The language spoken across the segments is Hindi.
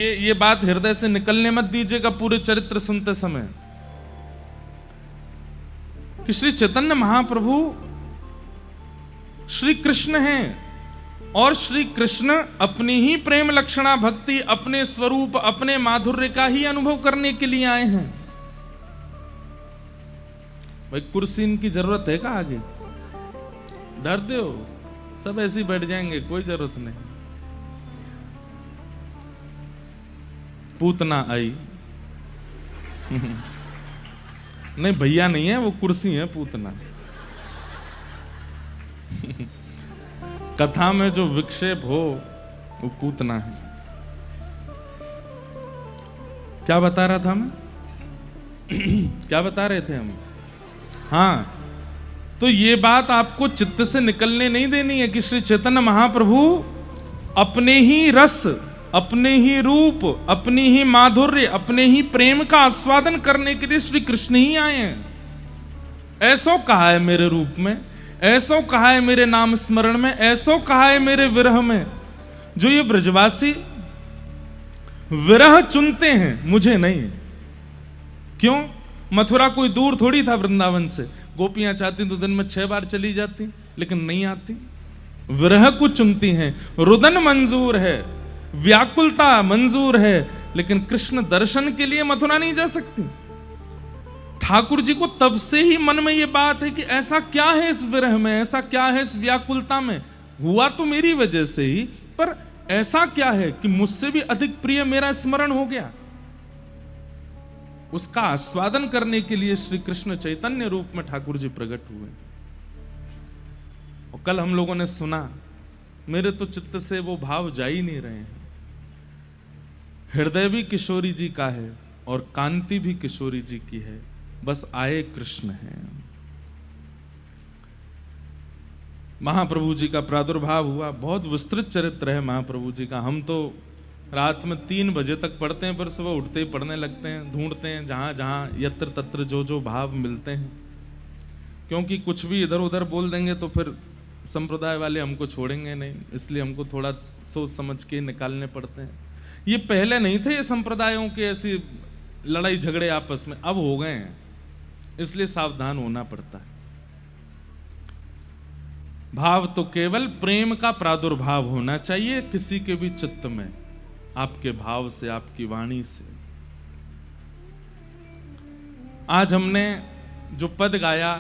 ये बात हृदय से निकलने मत दीजिएगा पूरे चरित्र सुनते समय कि श्री चैतन्य महाप्रभु श्री कृष्ण हैं और श्री कृष्ण अपनी ही प्रेम लक्षणा भक्ति अपने स्वरूप अपने माधुर्य का ही अनुभव करने के लिए आए हैं। भाई कुर्सी इनकी जरूरत है क्या? आगे धर दो, सब ऐसे ही बैठ जाएंगे, कोई जरूरत नहीं। पूतना आई नहीं भैया नहीं है, वो कुर्सी है पूतना। कथा में जो विक्षेप हो वो पूतना है। क्या बता रहा था मैं? क्या बता रहे थे हम? हाँ, तो ये बात आपको चित्त से निकलने नहीं देनी है कि श्री चैतन्य महाप्रभु अपने ही रस, अपने ही रूप, अपनी ही माधुर्य, अपने ही प्रेम का आस्वादन करने के लिए श्री कृष्ण ही आए हैं। ऐसो कहा है मेरे रूप में, ऐसो कहा है मेरे नाम स्मरण में, ऐसो कहा है मेरे विरह में। जो ये ब्रजवासी विरह चुनते हैं, मुझे नहीं। क्यों? मथुरा कोई दूर थोड़ी था वृंदावन से। गोपियां चाहती तो दिन में 6 बार चली जाती, लेकिन नहीं आती। विरह को चुनती हैं। रुदन मंजूर है, व्याकुलता मंजूर है, लेकिन कृष्ण दर्शन के लिए मथुरा नहीं जा सकती। ठाकुर जी को तब से ही मन में यह बात है कि ऐसा क्या है इस विरह में, ऐसा क्या है इस व्याकुलता में। हुआ तो मेरी वजह से ही, पर ऐसा क्या है कि मुझसे भी अधिक प्रिय मेरा स्मरण हो गया। उसका आस्वादन करने के लिए श्री कृष्ण चैतन्य रूप में ठाकुर जी प्रकट हुए। और कल हम लोगों ने सुना, मेरे तो चित्त से वो भाव जा ही नहीं रहे हैं। हृदय भी किशोरी जी का है और कांति भी किशोरी जी की है, बस आए कृष्ण हैं। महाप्रभु जी का प्रादुर्भाव हुआ। बहुत विस्तृत चरित्र है महाप्रभु जी का। हम तो रात में 3 बजे तक पढ़ते हैं, पर सुबह उठते ही पढ़ने लगते हैं, ढूंढते हैं जहां जहां यत्र तत्र जो जो भाव मिलते हैं। क्योंकि कुछ भी इधर उधर बोल देंगे तो फिर संप्रदाय वाले हमको छोड़ेंगे नहीं, इसलिए हमको थोड़ा सोच समझ के निकालने पड़ते हैं। ये पहले नहीं थे ये संप्रदायों के ऐसी लड़ाई झगड़े आपस में, अब हो गए हैं, इसलिए सावधान होना पड़ता है। भाव तो केवल प्रेम का प्रादुर्भाव होना चाहिए किसी के भी चित्त में, आपके भाव से, आपकी वाणी से। आज हमने जो पद गाया,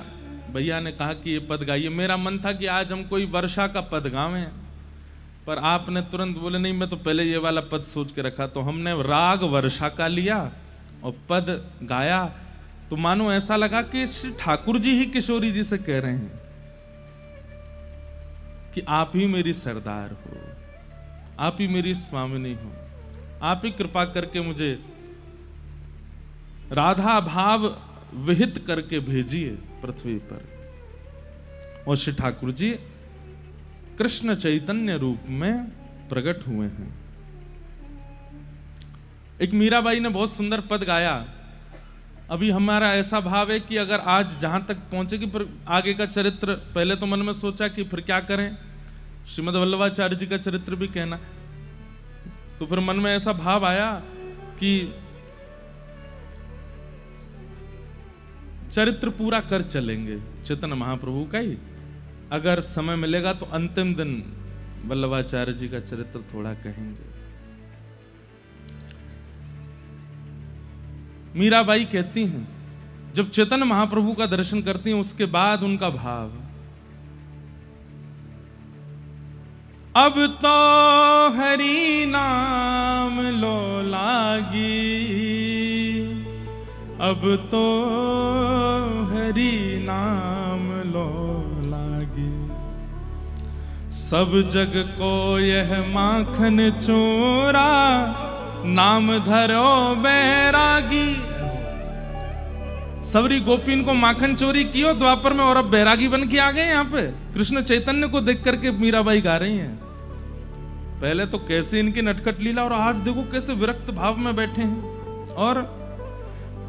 भैया ने कहा कि ये पद गाइए। मेरा मन था कि आज हम कोई वर्षा का पद गावें, पर आपने तुरंत बोले नहीं, मैं तो पहले ये वाला पद सोच के रखा। तो हमने राग वर्षा का लिया और पद गाया। तो मानो ऐसा लगा कि श्री ठाकुर जी ही किशोरी जी से कह रहे हैं कि आप ही मेरी सरदार हो, आप ही मेरी स्वामिनी हो, आप ही कृपा करके मुझे राधा भाव विहित करके भेजिए पृथ्वी पर। और श्री ठाकुर जी कृष्ण चैतन्य रूप में प्रकट हुए हैं। एक मीराबाई ने बहुत सुंदर पद गाया। अभी हमारा ऐसा भाव है कि अगर आज जहां तक पहुंचेगी, फिर आगे का चरित्र, पहले तो मन में सोचा कि फिर क्या करें, श्रीमद् वल्लभाचार्य जी का चरित्र भी कहना। तो फिर मन में ऐसा भाव आया कि चरित्र पूरा कर चलेंगे चैतन्य महाप्रभु का ही। अगर समय मिलेगा तो अंतिम दिन वल्लभाचार्य जी का चरित्र थोड़ा कहेंगे। मीराबाई कहती हैं, जब चैतन्य महाप्रभु का दर्शन करती हैं, उसके बाद उनका भाव, अब तो हरि नाम लो लागी, अब तो हरि नाम लो लागी, सब जग को यह माखन चोरा, नाम धरो बैरागी। सबरी गोपीन को माखन चोरी कियो द्वापर में, और अब बैरागी बन के आ गए यहाँ पे। कृष्ण चैतन्य को देख करके मीराबाई गा रही हैं। पहले तो कैसे इनकी नटखट लीला, और आज देखो कैसे विरक्त भाव में बैठे हैं। और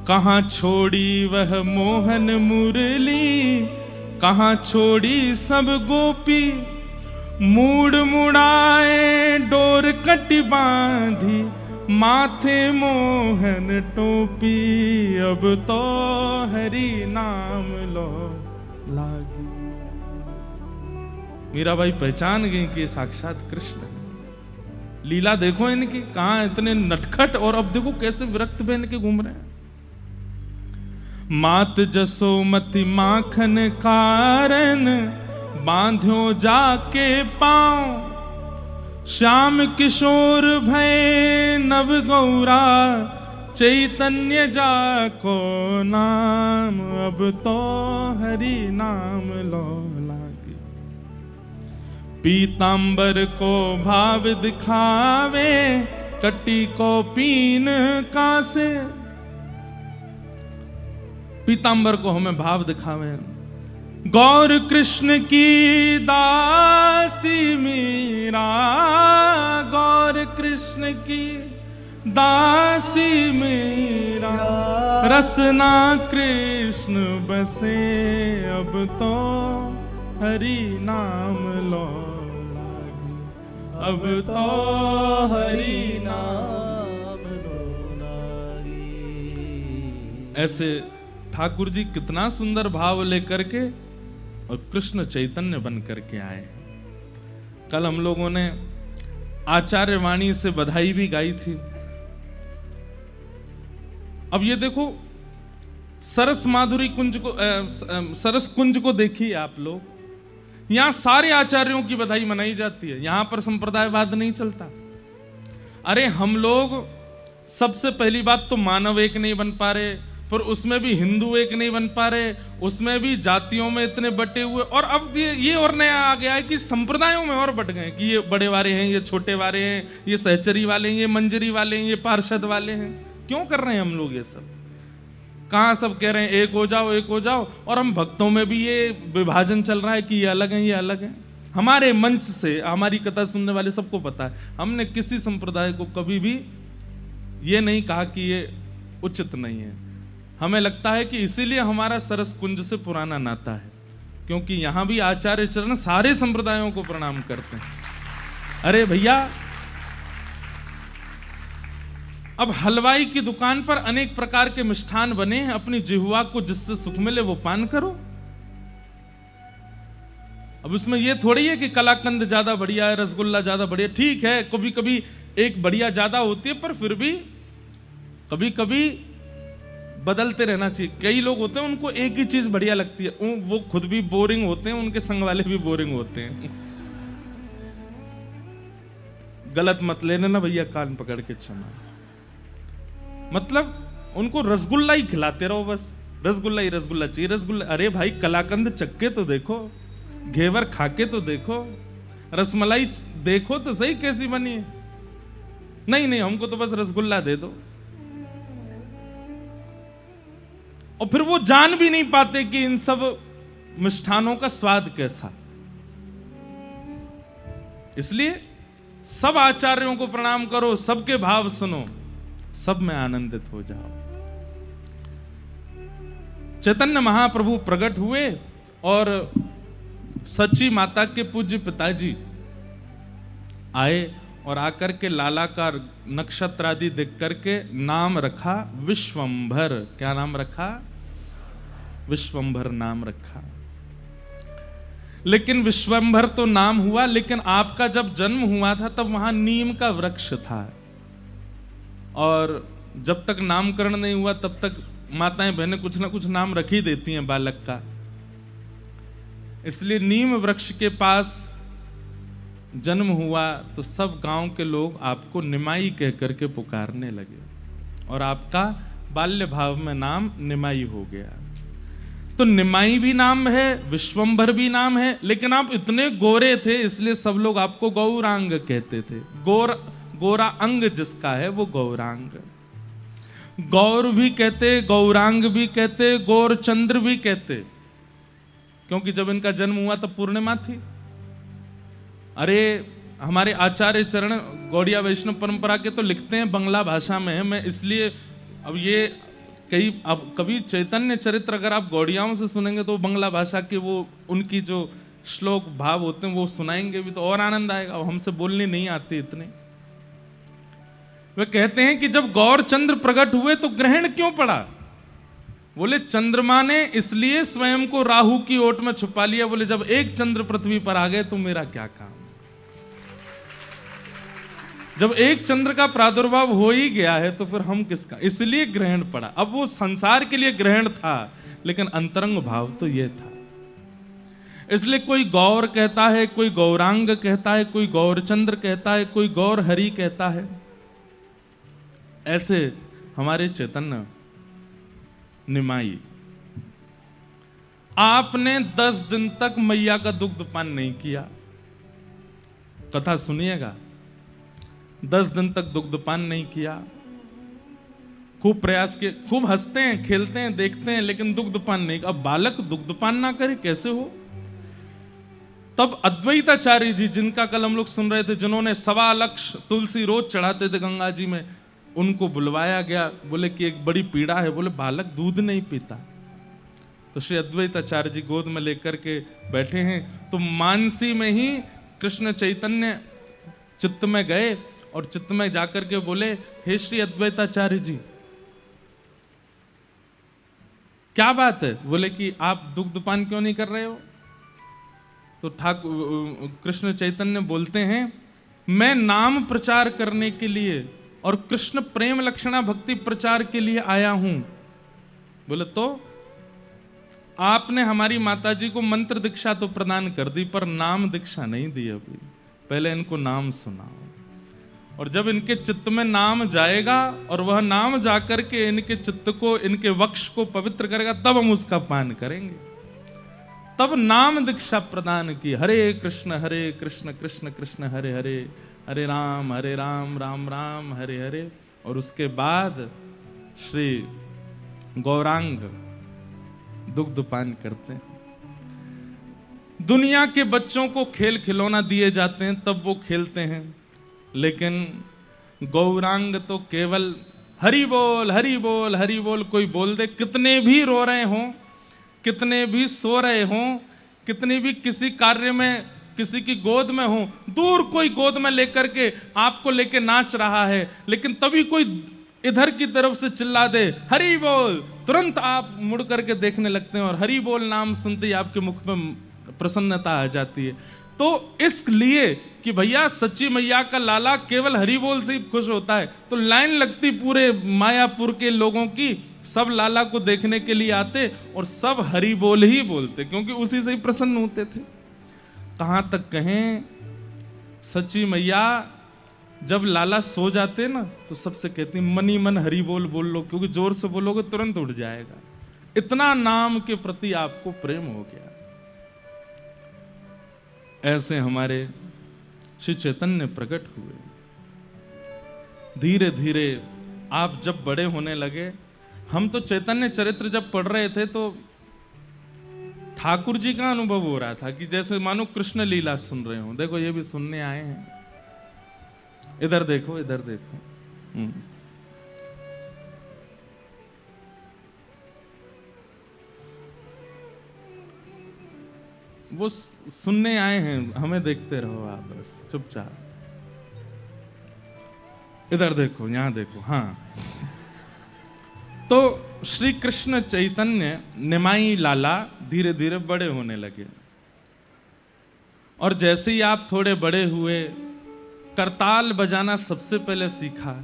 कहां छोड़ी वह मोहन मुरली, कहां छोड़ी सब गोपी, मूड मुड़ाए डोर कट बांधी, माथे मोहन टोपी, अब तो हरि नाम लो लागी। मीराबाई पहचान गई कि साक्षात कृष्ण है। लीला देखो इनकी, कहां इतने नटखट, और अब देखो कैसे विरक्त बहन के घूम रहे हैं। मात जसोमती माखन कारण, बांध्यो जाके पांव, श्याम किशोर भय नव गौरा, चैतन्य जाको नाम, अब तो हरि नाम लो लागे। पीतांबर को भाव दिखावे, कटी को पीन कासे। पीतांबर को हमें भाव दिखावे। गौर कृष्ण की दासी मीरा, गौर कृष्ण की दासी मीरा, रसना कृष्ण बसे, अब तो हरि नाम लो लागे, अब तो हरि नाम लो लागे। ऐसे ठाकुर जी कितना सुंदर भाव लेकर के और कृष्ण चैतन्य बन करके आए। कल हम लोगों ने आचार्य वाणी से बधाई भी गाई थी। अब ये देखो, सरस माधुरी कुंज को सरस कुंज को देखिए आप लोग। यहां सारे आचार्यों की बधाई मनाई जाती है, यहां पर संप्रदायवाद नहीं चलता। अरे हम लोग सबसे पहली बात तो मानव एक नहीं बन पा रहे, पर उसमें भी हिंदू एक नहीं बन पा रहे, उसमें भी जातियों में इतने बटे हुए, और अब ये और नया आ गया है कि संप्रदायों में और बट गए कि ये बड़े वाले हैं, ये छोटे वाले हैं, ये सहचरी वाले हैं, ये मंजरी वाले हैं, ये पार्षद वाले हैं। क्यों कर रहे हैं हम लोग ये सब? कहां सब कह रहे हैं एक हो जाओ, एक हो जाओ, और हम भक्तों में भी ये विभाजन चल रहा है कि ये अलग है, ये अलग है। हमारे मंच से हमारी कथा सुनने वाले सबको पता है, हमने किसी संप्रदाय को कभी भी ये नहीं कहा कि ये उचित नहीं है। हमें लगता है कि इसीलिए हमारा सरस कुंज से पुराना नाता है, क्योंकि यहां भी आचार्य चरण सारे संप्रदायों को प्रणाम करते हैं। अरे भैया, अब हलवाई की दुकान पर अनेक प्रकार के मिष्ठान बने हैं, अपनी जिह्वा को जिससे सुख मिले वो पान करो। अब इसमें ये थोड़ी है कि कलाकंद ज्यादा बढ़िया है, रसगुल्ला ज्यादा बढ़िया। ठीक है, कभी कभी एक बढ़िया ज्यादा होती है, पर फिर भी कभी कभी बदलते रहना चाहिए। कई लोग होते हैं उनको एक ही चीज बढ़िया लगती है, वो खुद भी बोरिंग होते हैं, उनके संग वाले भी बोरिंग होते हैं। गलत मत लेना ना भैया, कान पकड़ के क्षमा। मतलब उनको रसगुल्ला ही खिलाते रहो, बस रसगुल्ला ही रसगुल्ला चाहिए, रसगुल्ला। अरे भाई, कलाकंद चक्के तो देखो, घेवर खाके तो देखो, रसमलाई देखो तो सही कैसी बनी है। नहीं नहीं, हमको तो बस रसगुल्ला दे दो। और फिर वो जान भी नहीं पाते कि इन सब मिष्ठानों का स्वाद कैसा। इसलिए सब आचार्यों को प्रणाम करो, सबके भाव सुनो, सब में आनंदित हो जाओ। चैतन्य महाप्रभु प्रकट हुए और सच्ची माता के पूज्य पिताजी आए और आकर के लाला का नक्षत्र आदि देख करके नाम रखा विश्वंभर। क्या नाम रखा? विश्वंभर नाम रखा। लेकिन विश्वंभर तो नाम हुआ, लेकिन आपका जब जन्म हुआ था तब वहां नीम का वृक्ष था, और जब तक नामकरण नहीं हुआ तब तक माताएं बहनें कुछ ना कुछ नाम रख ही देती हैं बालक का। इसलिए नीम वृक्ष के पास जन्म हुआ तो सब गांव के लोग आपको निमाई कह करके पुकारने लगे, और आपका बाल्य भाव में नाम निमाई हो गया। तो निमाई भी नाम है, विश्वंभर भी नाम है, लेकिन आप इतने गोरे थे इसलिए सब लोग आपको गौरांग कहते थे। गोरा अंग जिसका है वो गौरांग। गौर भी कहते, गौरांग भी कहते, गौरचंद्र भी कहते, क्योंकि जब इनका जन्म हुआ तब पूर्णिमा थी। अरे हमारे आचार्य चरण गौड़िया वैष्णव परंपरा के तो लिखते हैं बंगला भाषा में है। मैं इसलिए अब ये अब कभी चैतन्य चरित्र अगर आप गौड़ियाओं से सुनेंगे तो बंगला भाषा के वो उनकी जो श्लोक भाव होते हैं वो सुनाएंगे भी तो और आनंद आएगा। हमसे बोलने नहीं आते इतने। वे कहते हैं कि जब गौर चंद्र प्रकट हुए तो ग्रहण क्यों पड़ा? बोले चंद्रमा ने इसलिए स्वयं को राहु की ओट में छुपा लिया। बोले जब एक चंद्र पृथ्वी पर आ गए तो मेरा क्या काम? जब एक चंद्र का प्रादुर्भाव हो ही गया है तो फिर हम किसका? इसलिए ग्रहण पड़ा। अब वो संसार के लिए ग्रहण था, लेकिन अंतरंग भाव तो ये था। इसलिए कोई गौर कहता है, कोई गौरांग कहता है, कोई गौरचंद्र कहता है, कोई गौर हरि कहता है। ऐसे हमारे चैतन्य निमाई, आपने 10 दिन तक मैया का दुग्ध पान नहीं किया। कथा सुनिएगा, 10 दिन तक दुग्ध पान नहीं किया। खूब प्रयास किए, खूब हंसते हैं, खेलते हैं, देखते हैं, लेकिन दुग्ध पान नहीं। अब बालक दुग्ध पान ना करे कैसे हो? तब अद्वैताचार्य जी, जिनका कल हम लोग सुन रहे थे, जिन्होंने 1.25 लाख तुलसी रोज चढ़ाते थे गंगा जी में, उनको बुलवाया गया। बोले कि एक बड़ी पीड़ा है। बोले बालक दूध नहीं पीता। तो श्री अद्वैताचार्य जी गोद में लेकर के बैठे हैं, तो मानसी में ही कृष्ण चैतन्य चित्त में गए और चित्त में जाकर के बोले, हे श्री अद्वैताचार्य जी, क्या बात है? बोले कि आप दुग्ध पान क्यों नहीं कर रहे हो? तो ठाकुर कृष्ण चैतन्य बोलते हैं, मैं नाम प्रचार करने के लिए और कृष्ण प्रेम लक्षणा भक्ति प्रचार के लिए आया हूं। बोले तो आपने हमारी माताजी को मंत्र दीक्षा तो प्रदान कर दी, पर नाम दीक्षा नहीं दी अभी। पहले इनको नाम सुनाओ, और जब इनके चित्त में नाम जाएगा और वह नाम जाकर के इनके चित्त को, इनके वक्ष को पवित्र करेगा, तब हम उसका पान करेंगे। तब नाम दीक्षा प्रदान की, हरे कृष्ण कृष्ण कृष्ण हरे हरे, हरे राम राम राम हरे हरे। और उसके बाद श्री गौरांग दुग्ध पान करते हैं। दुनिया के बच्चों को खेल खिलौना दिए जाते हैं, तब वो खेलते हैं, लेकिन गौरांग तो केवल हरि बोल हरि बोल हरि बोल। कोई बोल दे, कितने भी रो रहे हों, कितने भी सो रहे हों, कितनी भी किसी कार्य में किसी की गोद में हो, दूर कोई गोद में लेकर के आपको लेके नाच रहा है, लेकिन तभी कोई इधर की तरफ से चिल्ला दे हरि बोल, तुरंत आप मुड़ करके देखने लगते हैं और हरि बोल नाम सुनते ही आपके मुख में प्रसन्नता आ जाती है। तो इसलिए कि भैया सच्ची मैया का लाला केवल हरि बोल से ही खुश होता है, तो लाइन लगती पूरे मायापुर के लोगों की, सब लाला को देखने के लिए आते और सब हरि बोल ही बोलते, क्योंकि उसी से ही प्रसन्न होते थे। कहां तक कहें, सच्ची मैया जब लाला सो जाते ना तो सबसे कहती मनी मन हरि बोल लो, क्योंकि जोर से बोलोगे तुरंत उठ जाएगा। इतना नाम के प्रति आपको प्रेम हो गया। ऐसे हमारे श्री चैतन्य प्रकट हुए। धीरे धीरे आप जब बड़े होने लगे, हम तो चैतन्य चरित्र जब पढ़ रहे थे तो ठाकुर जी का अनुभव हो रहा था कि जैसे मानो कृष्ण लीला सुन रहे हो। देखो ये भी सुनने आए हैं, इधर देखो इधर देखो। वो सुनने आए हैं, हमें देखते रहो आप बस चुपचाप। इधर देखो, यहां देखो। हाँ, तो श्री कृष्ण चैतन्य निमाई लाला धीरे धीरे बड़े होने लगे, और जैसे ही आप थोड़े बड़े हुए, करताल बजाना सबसे पहले सीखा।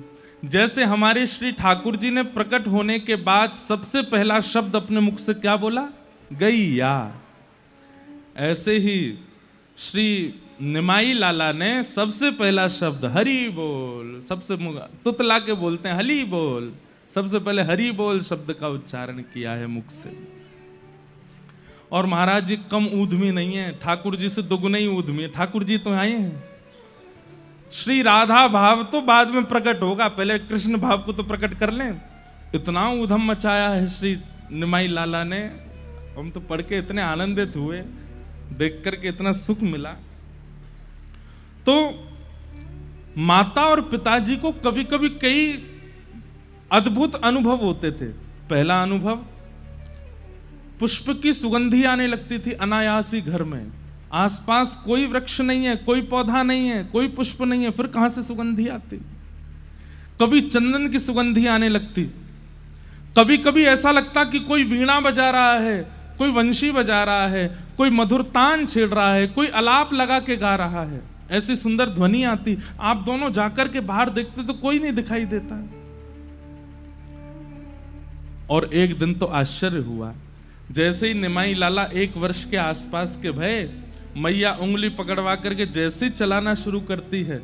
जैसे हमारे श्री ठाकुर जी ने प्रकट होने के बाद सबसे पहला शब्द अपने मुख से क्या बोला? गैया। ऐसे ही श्री निमाई लाला ने सबसे पहला शब्द हरि बोल, सबसे तुतला के बोलते हैं हली बोल, सबसे पहले हरि बोल शब्द का उच्चारण किया है मुख से। और महाराज जी कम ऊधमी नहीं है, ठाकुर जी से दुगने ही ऊधमी है। ठाकुर जी तो आए हैं। श्री राधा भाव तो बाद में प्रकट होगा, पहले कृष्ण भाव को तो प्रकट कर लें। इतना ऊधम मचाया है श्री निमाई लाला ने, हम तो पढ़ के इतने आनंदित हुए, देख करके इतना सुख मिला। तो माता और पिताजी को कभी कभी कई अद्भुत अनुभव होते थे। पहला अनुभव, पुष्प की सुगंधी आने लगती थी अनायास ही घर में। आसपास कोई वृक्ष नहीं है, कोई पौधा नहीं है, कोई पुष्प नहीं है, फिर कहां से सुगंधी आती? कभी चंदन की सुगंधी आने लगती, कभी कभी ऐसा लगता कि कोई वीणा बजा रहा है, कोई वंशी बजा रहा है, कोई मधुर तान छेड़ रहा है, कोई अलाप लगा के गा रहा है। ऐसी सुंदर ध्वनि आती, आप दोनों जाकर के बाहर देखते तो कोई नहीं दिखाई देता। और एक दिन तो आश्चर्य हुआ, जैसे ही निमाई लाला 1 वर्ष के आसपास के भय, मैया उंगली पकड़वा करके जैसे ही चलाना शुरू करती है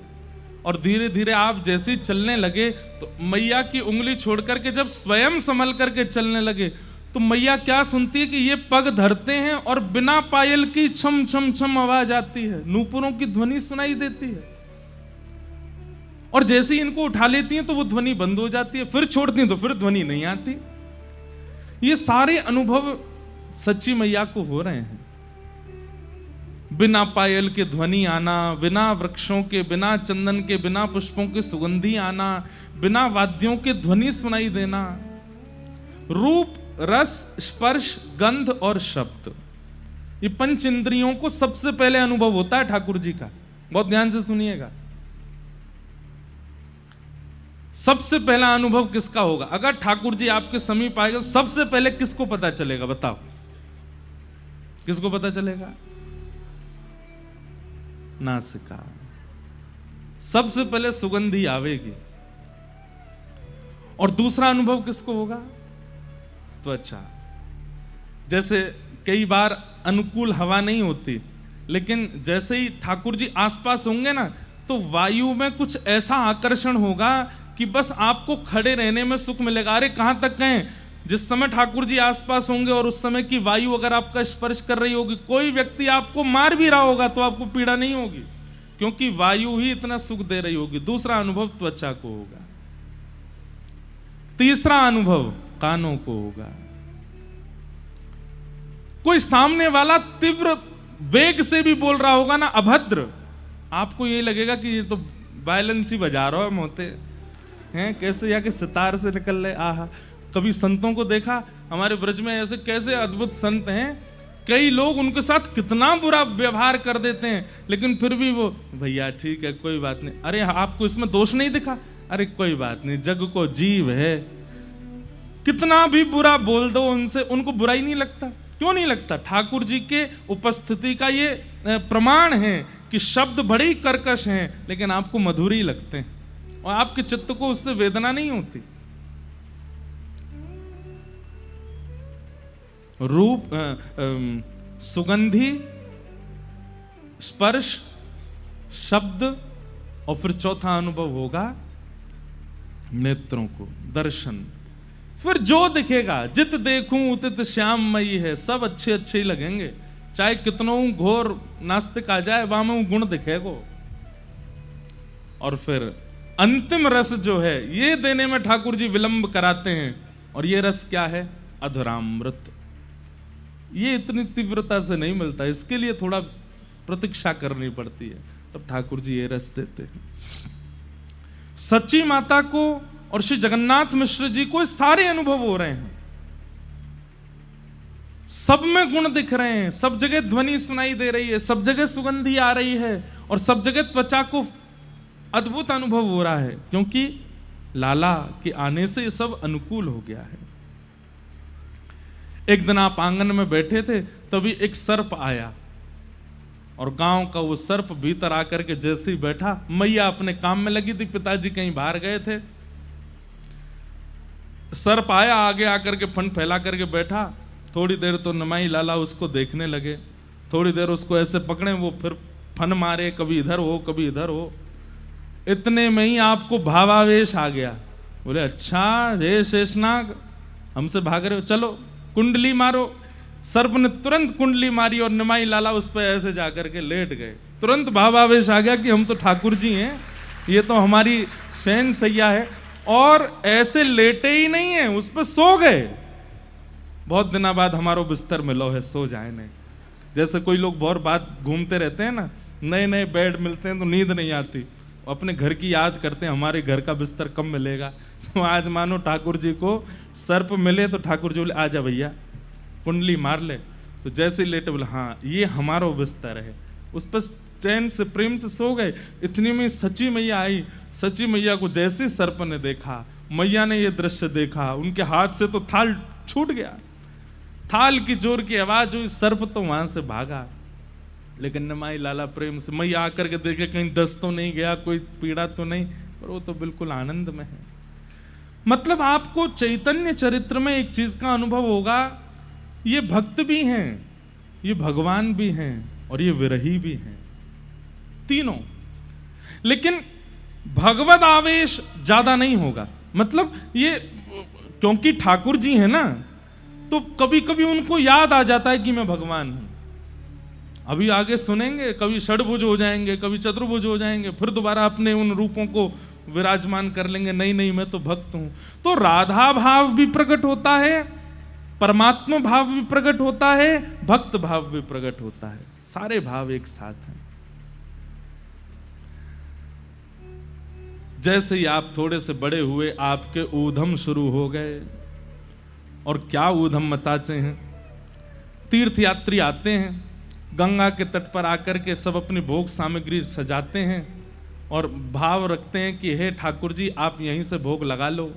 और धीरे धीरे आप जैसे ही चलने लगे तो मैया की उंगली छोड़ करके जब स्वयं संभल करके चलने लगे तो मैया क्या सुनती है कि ये पग धरते हैं और बिना पायल की छम छम छम आवाज आती है, नूपुरों की ध्वनि सुनाई देती है। और जैसे ही इनको उठा लेती हैं तो वो ध्वनि बंद हो जाती है, फिर छोड़ती हैं तो फिर ध्वनि नहीं आती। ये सारे अनुभव सच्ची मैया को हो रहे हैं। बिना पायल के ध्वनि आना, बिना वृक्षों के, बिना चंदन के, बिना पुष्पों के सुगंधी आना, बिना वाद्यों के ध्वनि सुनाई देना। रूप, रस, स्पर्श, गंध और शब्द, ये 5 इंद्रियों को सबसे पहले अनुभव होता है ठाकुर जी का। बहुत ध्यान से सुनिएगा। सबसे पहला अनुभव किसका होगा? अगर ठाकुर जी आपके समीप आएगा तो सबसे पहले किसको पता चलेगा? बताओ, किसको पता चलेगा? नासिका। सबसे पहले सुगंधी आवेगी। और दूसरा अनुभव किसको होगा? त्वचा। जैसे कई बार अनुकूल हवा नहीं होती, लेकिन जैसे ही ठाकुर जी आसपास होंगे ना तो वायु में कुछ ऐसा आकर्षण होगा कि बस आपको खड़े रहने में सुख मिलेगा। अरे कहां तक कहें, जिस समय ठाकुर जी आसपास होंगे और उस समय की वायु अगर आपका स्पर्श कर रही होगी, कोई व्यक्ति आपको मार भी रहा होगा तो आपको पीड़ा नहीं होगी, क्योंकि वायु ही इतना सुख दे रही होगी। दूसरा अनुभव त्वचा को होगा। तीसरा अनुभव कानों को होगा। कोई सामने वाला तीव्र वेग से भी बोल रहा होगा ना, अभद्र, आपको यही लगेगा कि ये तो वायलेंस ही बजा रहा है, मोते हैं कैसे जाके सितार से निकल रहे। आहा, कभी संतों को देखा हमारे ब्रज में, ऐसे कैसे अद्भुत संत हैं, कई लोग उनके साथ कितना बुरा व्यवहार कर देते हैं, लेकिन फिर भी वो भैया ठीक है कोई बात नहीं, अरे आपको इसमें दोष नहीं दिखा, अरे कोई बात नहीं, जग को जीव है। कितना भी बुरा बोल दो उनसे, उनको बुरा ही नहीं लगता। क्यों नहीं लगता? ठाकुर जी के उपस्थिति का ये प्रमाण है कि शब्द बड़े ही कर्कश हैं लेकिन आपको मधुर ही लगते हैं और आपके चित्त को उससे वेदना नहीं होती। रूप, सुगंधी, स्पर्श, शब्द, और फिर चौथा अनुभव होगा नेत्रों को, दर्शन। फिर जो दिखेगा, जित देखूं उतित श्याममयी है, सब अच्छे अच्छे ही लगेंगे, चाहे कितनों घोर नास्तिक आ जाए वहां में वो गुण दिखेगा। और फिर अंतिम रस जो है ये देने में ठाकुर जी विलंब कराते हैं, और ये रस क्या है? अधरामृत। ये इतनी तीव्रता से नहीं मिलता, इसके लिए थोड़ा प्रतीक्षा करनी पड़ती है, तब ठाकुर जी ये रस देते हैं। सच्ची माता को और श्री जगन्नाथ मिश्र जी को सारे अनुभव हो रहे हैं, सब में गुण दिख रहे हैं, सब जगह ध्वनि सुनाई दे रही है, सब जगह सुगंधी आ रही है, और सब जगह त्वचा को अद्भुत अनुभव हो रहा है, क्योंकि लाला के आने से ये सब अनुकूल हो गया है। एक दिन आप आंगन में बैठे थे, तभी एक सर्प आया, और गांव का वो सर्प भीतर आकर के जैसे ही बैठा, मैया अपने काम में लगी थी, पिताजी कहीं बाहर गए थे, सर्प आया, आगे आकर के फन फैला करके बैठा। थोड़ी देर तो निमाई लाला उसको देखने लगे, थोड़ी देर उसको ऐसे पकड़े, वो फिर फन मारे, कभी इधर हो कभी इधर हो। इतने में ही आपको भावावेश आ गया, बोले अच्छा हे शेषनाग हमसे भाग रहे हो, चलो कुंडली मारो। सर्प ने तुरंत कुंडली मारी और निमाई लाला उस पर ऐसे जाकर के लेट गए। तुरंत भावावेश आ गया कि हम तो ठाकुर जी हैं, ये तो हमारी शयन सैया है, और ऐसे लेटे ही नहीं है, उस पर सो गए। बहुत दिनों बाद हमारो बिस्तर मिलो है, सो जाए नहीं। जैसे कोई लोग बहुत बात घूमते रहते हैं ना, नए नए बेड मिलते हैं तो नींद नहीं आती, अपने घर की याद करते हैं हमारे घर का बिस्तर कब मिलेगा। तो आज मानो ठाकुर जी को सर्प मिले तो ठाकुर जी बोले आजा भैया कुंडली मार ले, तो जैसे लेटे बोले हाँ ये हमारा बिस्तर है, उस पर चैन से प्रेम से सो गए। इतनी में सची मैया आई। सची मैया को जैसे सर्प ने देखा, मैया ने यह दृश्य देखा, उनके हाथ से तो थाल छूट गया। थाल की जोर की आवाज हुई, सर्प तो वहां से भागा। लेकिन निमाई लाला प्रेम से मैया आकर के देखे कहीं दस्त तो नहीं गया, कोई पीड़ा तो नहीं, पर वो तो बिल्कुल आनंद में है। मतलब आपको चैतन्य चरित्र में एक चीज का अनुभव होगा, ये भक्त भी हैं, ये भगवान भी हैं और ये विरही भी हैं, तीनों। लेकिन भगवद आवेश ज्यादा नहीं होगा। मतलब ये क्योंकि ठाकुर जी हैं ना, तो कभी कभी उनको याद आ जाता है कि मैं भगवान हूं। अभी आगे सुनेंगे, कभी षडभुज हो जाएंगे, कभी चतुर्भुज हो जाएंगे, फिर दोबारा अपने उन रूपों को विराजमान कर लेंगे, नहीं नहीं मैं तो भक्त हूं। तो राधा भाव भी प्रकट होता है, परमात्मा भाव भी प्रकट होता है, भक्त भाव भी प्रकट होता है, सारे भाव एक साथ हैं। जैसे ही आप थोड़े से बड़े हुए, आपके ऊधम शुरू हो गए। और क्या ऊधम मताचे हैं। तीर्थयात्री आते हैं, गंगा के तट पर आकर के सब अपनी भोग सामग्री सजाते हैं और भाव रखते हैं कि हे ठाकुर जी आप यहीं से भोग लगा लो।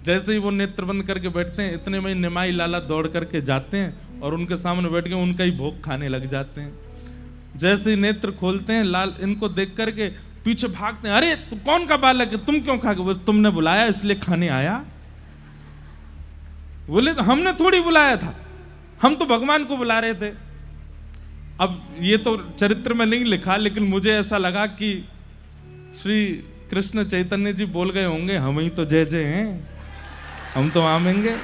जैसे ही वो नेत्र बंद करके बैठते हैं, इतने में निमाई लाला दौड़ करके जाते हैं और उनके सामने बैठ के उनका ही भोग खाने लग जाते हैं। जैसे ही नेत्र खोलते हैं, लाल इनको देख करके पीछे भागते हैं, अरे तू कौन का बालक है, तुम क्यों खा गए? तुमने बुलाया इसलिए खाने आया। बोले हमने थोड़ी बुलाया था, हम तो भगवान को बुला रहे थे। अब ये तो चरित्र में नहीं लिखा, लेकिन मुझे ऐसा लगा कि श्री कृष्ण चैतन्य जी बोल गए होंगे, हम ही तो जय जय हैं, हम तो आमेंगे,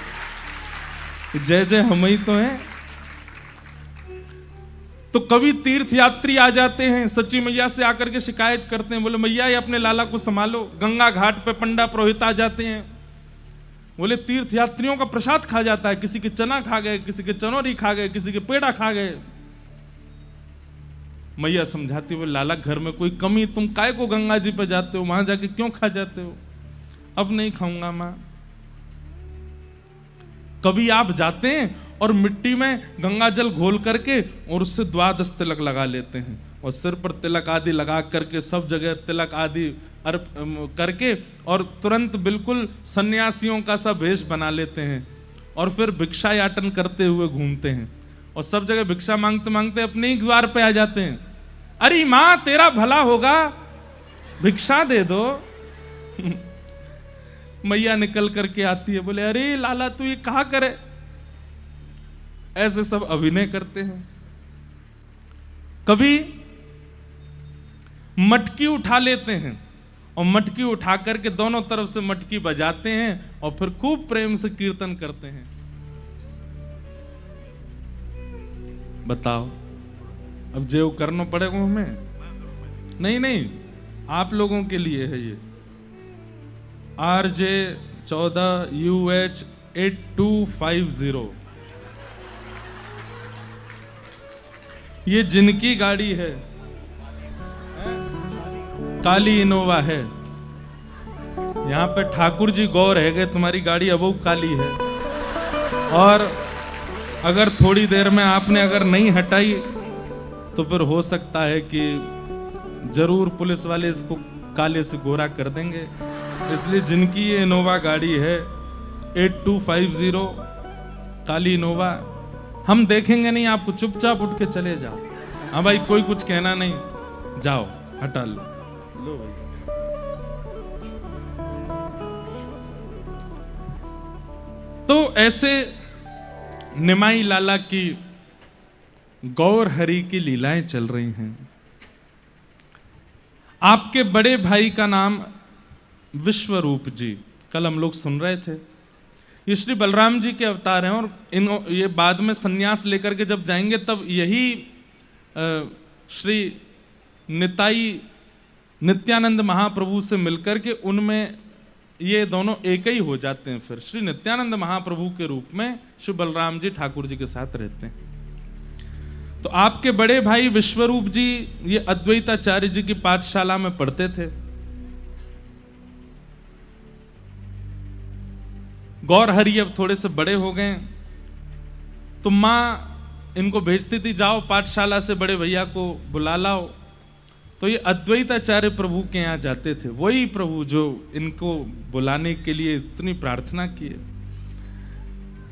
जय जय हम ही तो हैं। तो कभी तीर्थयात्री आ जाते हैं, सच्ची मैया से आकर के शिकायत करते हैं, बोले मैया ये अपने लाला को संभालो। गंगा घाट पे पंडा पुरोहित आ जाते हैं, बोले तीर्थयात्रियों का प्रसाद खा जाता है, किसी के चना खा गए, किसी के चनौरी खा गए, किसी के पेड़ा खा गए। मैया समझाती, बोले लाला घर में कोई कमी, तुम काय को गंगा जी पे जाते हो, वहां जाके क्यों खा जाते हो? अब नहीं खाऊंगा मां। कभी आप जाते हैं और मिट्टी में गंगा जल घोल करके और उससे 12 तिलक लगा लेते हैं और सिर पर तिलक आदि लगा करके सब जगह तिलक आदि अर्प करके और तुरंत बिल्कुल सन्यासियों का सा भेष बना लेते हैं और फिर भिक्षा याटन करते हुए घूमते हैं और सब जगह भिक्षा मांगते मांगते अपने ही द्वार पे आ जाते हैं। अरे मां तेरा भला होगा, भिक्षा दे दो। मैया निकल करके आती है, बोले अरे लाला तू ये कहा करे। ऐसे सब अभिनय करते हैं। कभी मटकी उठा लेते हैं और मटकी उठा करके दोनों तरफ से मटकी बजाते हैं और फिर खूब प्रेम से कीर्तन करते हैं। बताओ अब जो करना पड़ेगा हमें? नहीं नहीं, आप लोगों के लिए है ये। RJ14UH8250 ये जिनकी गाड़ी है, काली इनोवा है। यहां पे ठाकुर जी गौर है कि तुम्हारी गाड़ी अब काली है और अगर थोड़ी देर में आपने अगर नहीं हटाई तो फिर हो सकता है कि जरूर पुलिस वाले इसको काले से गोरा कर देंगे। इसलिए जिनकी ये इनोवा गाड़ी है 8250 काली इनोवा, हम देखेंगे नहीं, आपको चुपचाप उठ के चले जाओ। हाँ भाई कोई कुछ कहना नहीं, जाओ हटा लो। लो भाई। तो ऐसे निमाई लाला की गौर हरि की लीलाएं चल रही हैं। आपके बड़े भाई का नाम विश्वरूप जी, कल हम लोग सुन रहे थे, ये श्री बलराम जी के अवतार हैं और ये बाद में सन्यास लेकर के जब जाएंगे तब यही श्री नित्यानंद महाप्रभु से मिलकर के उनमें ये दोनों एक ही हो जाते हैं। फिर श्री नित्यानंद महाप्रभु के रूप में श्री बलराम जी ठाकुर जी के साथ रहते हैं। तो आपके बड़े भाई विश्वरूप जी ये अद्वैताचार्य जी की पाठशाला में पढ़ते थे। गौर हरि अब थोड़े से बड़े हो गए तो मां इनको भेजती थी, जाओ पाठशाला से बड़े भैया को बुला लाओ। तो ये अद्वैताचार्य प्रभु के यहाँ जाते थे, वही प्रभु जो इनको बुलाने के लिए इतनी प्रार्थना किए।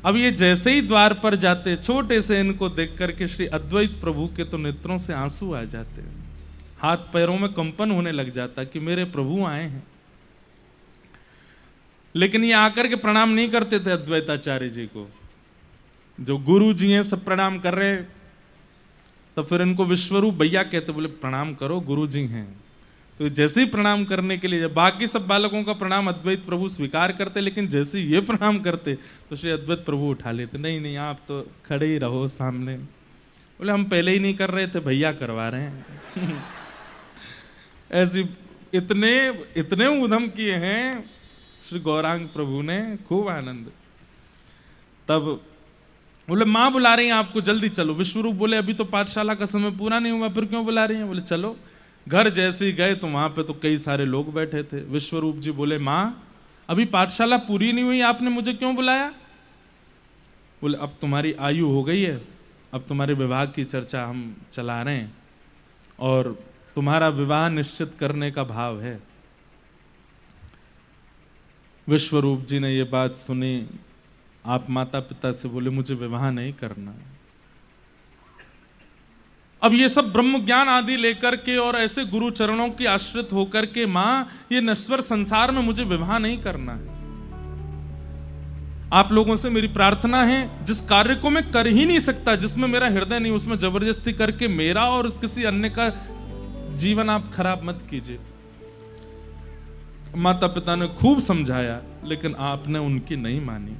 अब ये जैसे ही द्वार पर जाते, छोटे से इनको देख करके श्री अद्वैत प्रभु के तो नेत्रों से आंसू आ जाते, हाथ पैरों में कंपन होने लग जाता कि मेरे प्रभु आए हैं। लेकिन ये आकर के प्रणाम नहीं करते थे अद्वैताचार्य जी को। जो गुरु जी हैं सब प्रणाम कर रहे, तो फिर इनको विश्वरूप भैया कहते, बोले प्रणाम करो गुरु जी हैं। तो जैसे ही प्रणाम करने के लिए, बाकी सब बालकों का प्रणाम अद्वैत प्रभु स्वीकार करते, लेकिन जैसे ही ये प्रणाम करते तो श्री अद्वैत प्रभु उठा लेते, नहीं नहीं आप तो खड़े ही रहो सामने। बोले हम पहले ही नहीं कर रहे थे, भैया करवा रहे हैं। ऐसी इतने इतने उधम किए हैं श्री गौरांग प्रभु ने, खूब आनंद। तब बोले माँ बुला रही हैं आपको, जल्दी चलो। विश्वरूप बोले अभी तो पाठशाला का समय पूरा नहीं हुआ, फिर क्यों बुला रही हैं? बोले चलो। घर जैसे ही गए तो वहां पे तो कई सारे लोग बैठे थे। विश्वरूप जी बोले माँ अभी पाठशाला पूरी नहीं हुई, आपने मुझे क्यों बुलाया? बोले अब तुम्हारी आयु हो गई है, अब तुम्हारे विवाह की चर्चा हम चला रहे हैं और तुम्हारा विवाह निश्चित करने का भाव है। विश्वरूप जी ने ये बात सुनी, आप माता पिता से बोले मुझे विवाह नहीं करना। अब ये सब ब्रह्म ज्ञान आदि लेकर के और ऐसे गुरु चरणों की आश्रित होकर के, मां ये नश्वर संसार में मुझे विवाह नहीं करना है। आप लोगों से मेरी प्रार्थना है, जिस कार्य को मैं कर ही नहीं सकता, जिसमें मेरा हृदय नहीं, उसमें जबरदस्ती करके मेरा और किसी अन्य का जीवन आप खराब मत कीजिए। माता पिता ने खूब समझाया, लेकिन आपने उनकी नहीं मानी।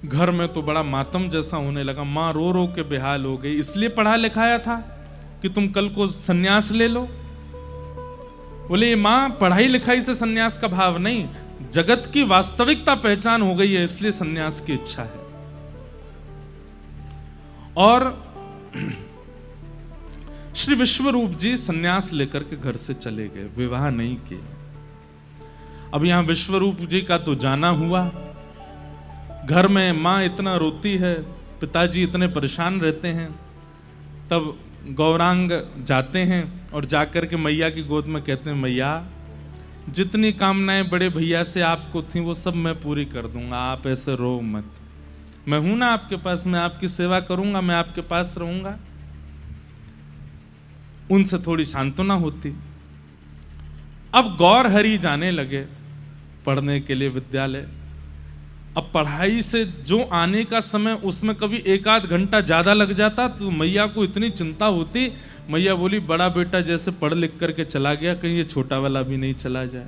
घर में तो बड़ा मातम जैसा होने लगा, मां रो रो के बेहाल हो गई। इसलिए पढ़ा लिखाया था कि तुम कल को सन्यास ले लो? बोले मां पढ़ाई लिखाई से सन्यास का भाव नहीं, जगत की वास्तविकता पहचान हो गई है, इसलिए सन्यास की इच्छा है। और श्री विश्वरूप जी सन्यास लेकर के घर से चले गए, विवाह नहीं किया। अब यहां विश्वरूप जी का तो जाना हुआ, घर में मां इतना रोती है, पिताजी इतने परेशान रहते हैं। तब गौरांग जाते हैं और जाकर के मैया की गोद में कहते हैं मैया जितनी कामनाएं बड़े भैया से आपको थी वो सब मैं पूरी कर दूंगा, आप ऐसे रो मत, मैं हूं ना आपके पास, मैं आपकी सेवा करूंगा, मैं आपके पास रहूंगा। उनसे थोड़ी सांत्वना होती। अब गौर हरि जाने लगे पढ़ने के लिए विद्यालय। अब पढ़ाई से जो आने का समय, उसमें कभी एक आध घंटा ज्यादा लग जाता तो मैया को इतनी चिंता होती। मैया बोली बड़ा बेटा जैसे पढ़ लिख करके चला गया, कहीं ये छोटा वाला भी नहीं चला जाए।